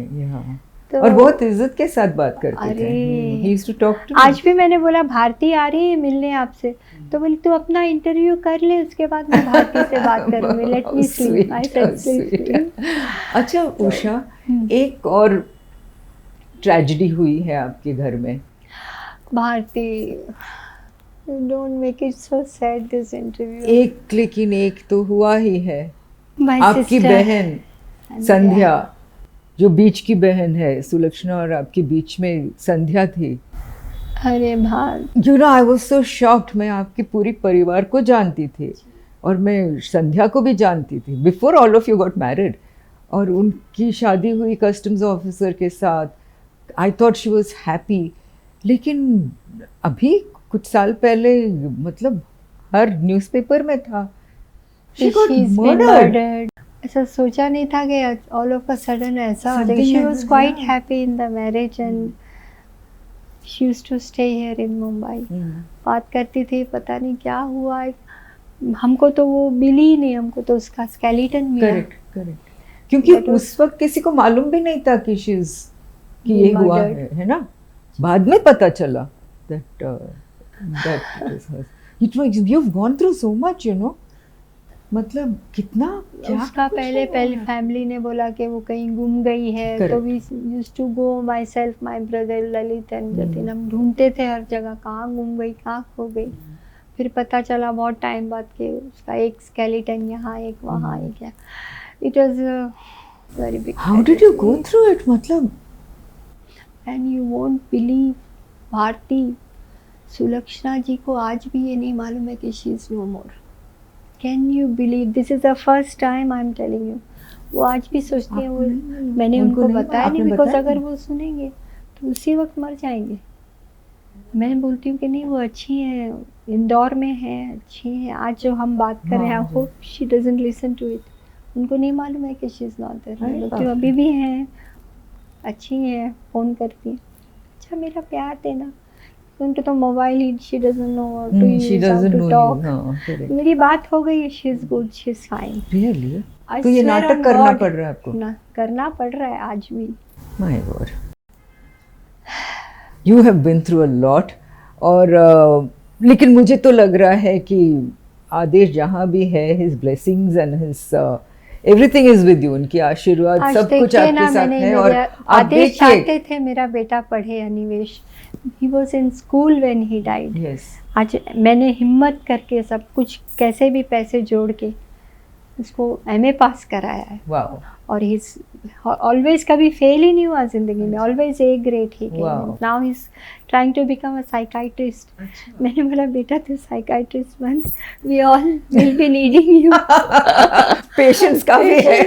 तो और बहुत इज्जत के साथ बात करते थे। He used to talk to me. आज भी मैंने बोला भारती आ रही है मिलने आपसे, तो बोली तू अपना इंटरव्यू कर ले, उसके बाद मैं भारती से बात करूंगी। Let me sleep, I said sleep. अच्छा उषा, एक और ट्रेजेडी हुई है आपके घर में। Bharti, don't make it so sad this interview. एक, लेकिन एक तो हुआ ही है। आपकी बहन संध्या, जो बीच की बहन है, सुलक्षणा और आपके बीच में संध्या थी। अरे भाई, you know I was so shocked. मैं आपके पूरी परिवार को जानती थी और मैं संध्या को भी जानती थी before all of you got married, और उनकी शादी हुई कस्टम्स ऑफिसर के साथ। I thought she was happy, लेकिन अभी कुछ साल पहले मतलब हर न्यूज़पेपर में था शी गॉट मर्डर्ड। ऐसा सोचा नहीं था कि ऑल ऑफ अ सडन ऐसा हो जाएगा. Something she like was that, quite yeah. Happy in the marriage and she used to stay here in Mumbai. बात करती थी, पता नहीं क्या हुआ, हमको तो वो मिली ही नहीं, हमको तो उसका स्केलेटन मिला. Correct correct. क्योंकि That was- उस वक्त किसी को मालूम भी नहीं था कि कि ये हुआ Murdered. है ना. बाद में पता चला that it was you've gone through so much, you know. मतलब कितना क्या उसका कुछ पहले हुआ पहले है. फैमिली ने बोला कि वो कहीं गुम गई है. Correct. तो we used to go, myself, my brother Lalit and Jatin, हम ढूंढते थे हर जगह, कहाँ गुम गई, कहाँ खो गई. फिर पता चला बहुत टाइम बाद कि उसका एक स्केलेटन यहाँ, एक वहाँ, एक यहाँ. It was very big. How did you go through it? मतलब and you won't believe, Bharati, Sulakshana ji को आज भी ये नहीं मालूम है कि she is no more. Can you believe? This is the first time I am telling you. वो आज भी सोचती है, वो मैंने उनको उनको नहीं बताया आपने नहीं, बिकॉज बताया अगर नहीं? वो सुनेंगे तो उसी वक्त मर जाएंगे. मैं बोलती हूँ कि नहीं, वो अच्छी है, इंदौर में है, अच्छी है. आज जो हम बात कर रहे हैं, I hope she doesn't listen to it. उनको नहीं मालूम है कि शी इज नॉट देयर. मैं बोलती हूँ अभी भी हैं, अच्छी है, फ़ोन करती है, अच्छा मेरा प्यार देना. उनको तो मोबाइल ही, she doesn't know how to she use, how doesn't to know talk. you. No, correct. मेरी बात हो गई, she is good, she is fine. Really? तो ये नाटक करना पड़ रहा है आपको? ना करना पड़ रहा है आज भी. My God. You have been through a lot. और लेकिन मुझे तो लग रहा है कि आदेश जहाँ भी है, his blessings and his everything is with you. उनकी आशीर्वाद आज सब कुछ देखिए ना, आपके साथ मैंने है. और मेरा आप आदेश देखिए. चाहते थे मेरा बेटा पढ़े, Anivesh. He was in school when he died. Yes. आज मैंने हिम्मत करके सब कुछ कैसे भी पैसे जोड़ के उसको एमए पास कराया है. Wow. और ही ऑलवेज कभी फेल ही नहीं हुआ जिंदगी में, ऑलवेज ए ग्रेड ही. Wow. Now he is trying to become a psychiatrist. मैंने बोला बेटा तू साइकाइट्रिस्ट बन, we all will be needing you. Patients का भी है.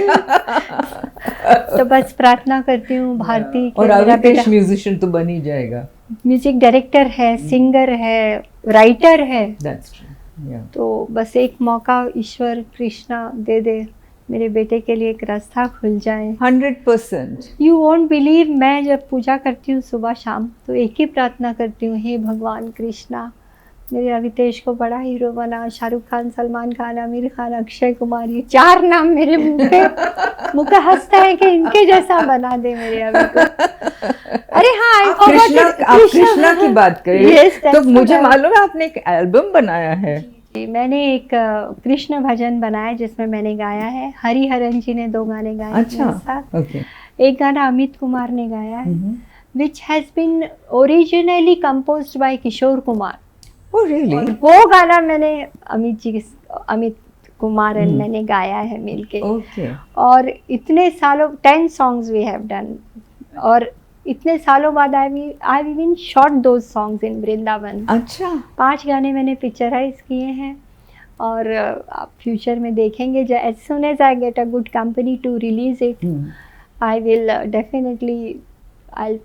तो बस प्रार्थना करती हूँ भारती कि और मेरा बेटा आदेश म्यूजिशियन तो बन ही जाएगा. म्यूजिक डायरेक्टर है, सिंगर है, राइटर है. That's true. Yeah. तो बस एक मौका ईश्वर कृष्णा दे दे, मेरे बेटे के लिए एक रास्ता खुल जाए. 100%. यू वोंट बिलीव, मैं जब पूजा करती हूँ सुबह शाम तो एक ही प्रार्थना करती हूँ, हे भगवान कृष्णा, मेरे अवितेश को बड़ा हीरो बना. शाहरुख खान, सलमान खान, आमिर खान, अक्षय कुमार, ये 4 नाम मेरे मुंह पे हंसता है कि इनके जैसा बना दे मेरे अभी को. अरे हाँ, I forgot कृष्णा, it. आप कृष्णा की बात कर रही Yes, हैं. that's तो मुझे what I- मालूम है आपने एक एल्बम बनाया है. मैंने एक कृष्ण भजन बनाया जिसमें मैंने गाया है. हरिहरन जी ने 2 गाने गाए हैं अच्छा. मेरे साथ. ओके. एक गाना अमित कुमार ने गाया है, which has been originally composed by Kishore Kumar. Oh really? और वो गाना मैंने अमित कुमार एंड मैंने गाया है मिलके. ओके. और इतने सालों 10 सॉन्ग्स वी हैव डन. और इतने सालों बाद I even shot those songs in Vrindavan. अच्छा. 5 गाने मैंने पिक्चराइज किए हैं. और आप फ्यूचर में देखेंगे, as soon as I get a good company to release it, I will definitely, I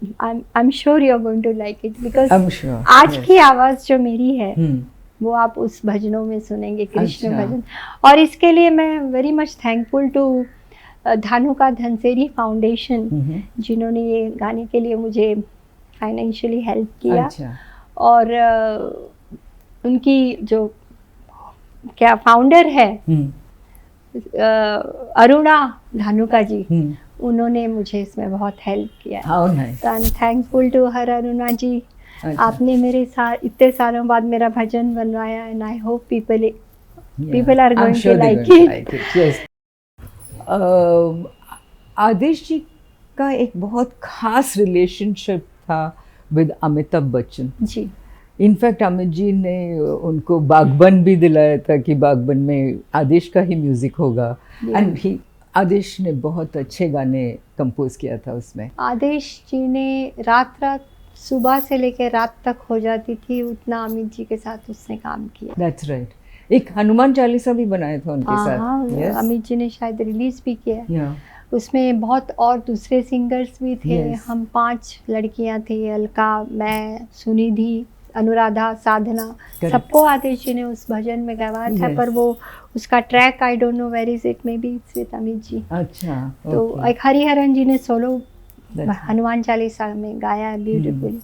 am sure you are going to like it. Because I'm sure. आज की आवाज़ जो मेरी है हम्म. वो आप उस भजनों में सुनेंगे, कृष्ण अच्छा. भजन. और इसके लिए मैं very much thankful to Dhanuka Dhanseri foundation, जिन्होंने ये गाने के लिए मुझे फाइनेंशियली हेल्प किया. अच्छा. और उनकी जो क्या फाउंडर है अरुणा धानुका जी, उन्होंने मुझे इसमें बहुत हेल्प किया. How nice. I am thankful to her Aruna ji. अच्छा. आपने मेरे साथ इतने सालों बाद मेरा भजन बनवाया and I hope people are I'm going sure to they're like going to it. like it. Yes. Adesh ji का एक बहुत खास रिलेशनशिप था विद अमिताभ बच्चन. जी. इनफैक्ट अमित जी ने उनको बागबन भी दिलाया था कि बागबन में आदेश का ही म्यूजिक होगा. एंड ही आदेश ने बहुत अच्छे गाने कंपोज किया था उसमें. आदेश जी ने रात सुबह से लेकर रात तक हो जाती थी, उतना अमित जी के साथ उसने काम किया. That's right. एक हनुमान चालीसा भी बनाया था उनके साथ. हाँ, Yes. अमित जी ने शायद रिलीज भी किया. Yeah. उसमें बहुत और दूसरे सिंगर्स भी थे. Yes. हम 5 लड़कियां थी, अलका, मैं, सुनिधि, अनुराधा, साधना, सबको आदेश जी ने उस भजन में गवाया था। Yes. पर वो उसका track I don't know where is it, maybe it's with Amit ji. अच्छा, तो okay. एक हरिहरन जी ने सोलो That's हनुमान चालीसा में गाया है ब्यूटीफुली।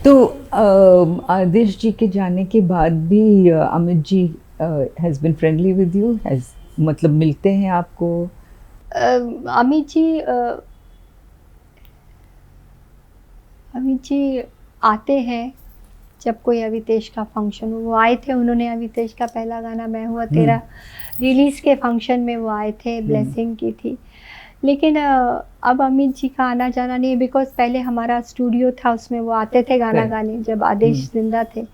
तो आदेश जी के जाने के बाद भी Amit ji has been friendly with you, मतलब मिलते हैं आपको? अमित जी आते हैं जब कोई अवितेश का फंक्शन हो। वो आए थे, उन्होंने अवितेश का पहला गाना मैं हुआ तेरा रिलीज के फंक्शन में वो आए थे, ब्लेसिंग की थी। लेकिन अब अमित जी का आना जाना नहीं है, बिकॉज पहले हमारा स्टूडियो था, उसमें वो आते थे गाना गाने जब आदेश जिंदा थे।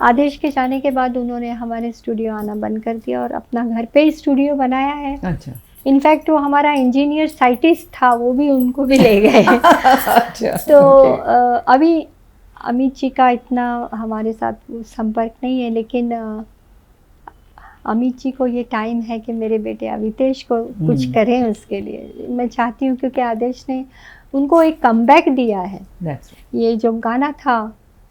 आदेश के जाने के बाद उन्होंने हमारे स्टूडियो आना बंद कर दिया और अपना घर पे ही स्टूडियो बनाया है। अच्छा। इनफैक्ट वो हमारा इंजीनियर साइंटिस्ट था, वो भी उनको भी ले गए। अच्छा, तो अभी अमित जी का इतना हमारे साथ संपर्क नहीं है, लेकिन अमित जी को ये टाइम है कि मेरे बेटे अवितेश को कुछ करें उसके लिए। मैं चाहती हूँ, क्योंकि आदेश ने उनको एक कमबैक दिया है। ये जो गाना था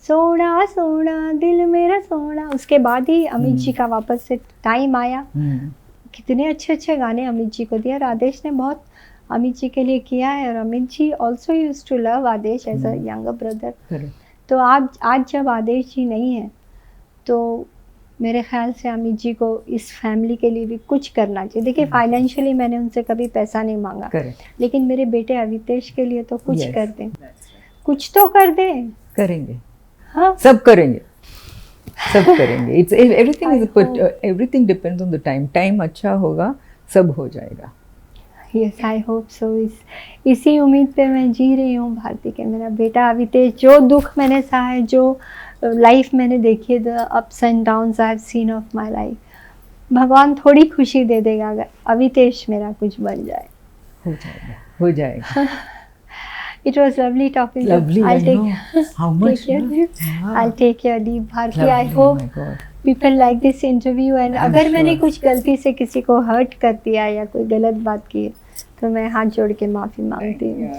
सोना सोना दिल मेरा सोना, उसके बाद ही अमित जी का वापस से टाइम आया। कितने अच्छे अच्छे गाने अमित जी को दिया और आदेश ने बहुत अमित जी के लिए किया है। और Amit ji also used to love Adesh as a younger brother. तो आज जब आदेश जी नहीं है तो मेरे ख्याल से अमित जी को इस फैमिली के लिए भी कुछ करना चाहिए। देखिए, फाइनेंशियली मैंने उनसे कभी पैसा नहीं मांगा, लेकिन मेरे बेटे अवितेश के लिए तो कुछ कर दें, कुछ तो कर दें। करेंगे, हाँ, सब करेंगे, सब करेंगे। It's everything depends on the time. Time अच्छा होगा, सब हो जाएगा। Yes, I hope so. इसी उम्मीद पे मैं जी रही हूँ भारती के मेरा बेटा अवितेश, जो दुख मैंने सहा है, जो लाइफ मैंने देखी है, the ups and downs I have seen of my life, भगवान थोड़ी खुशी दे देगा अगर अवितेश मेरा कुछ बन जाए। हो जाएगा, हो जाएगा। It was lovely talking to you. Lovely, I know. How much? I'll take your leave, Bharti. I hope people like this interview. And अगर मैंने कुछ गलती से किसी को हर्ट कर दिया या कोई गलत बात की है, तो मैं हाथ जोड़ के माफ़ी मांगती हूँ।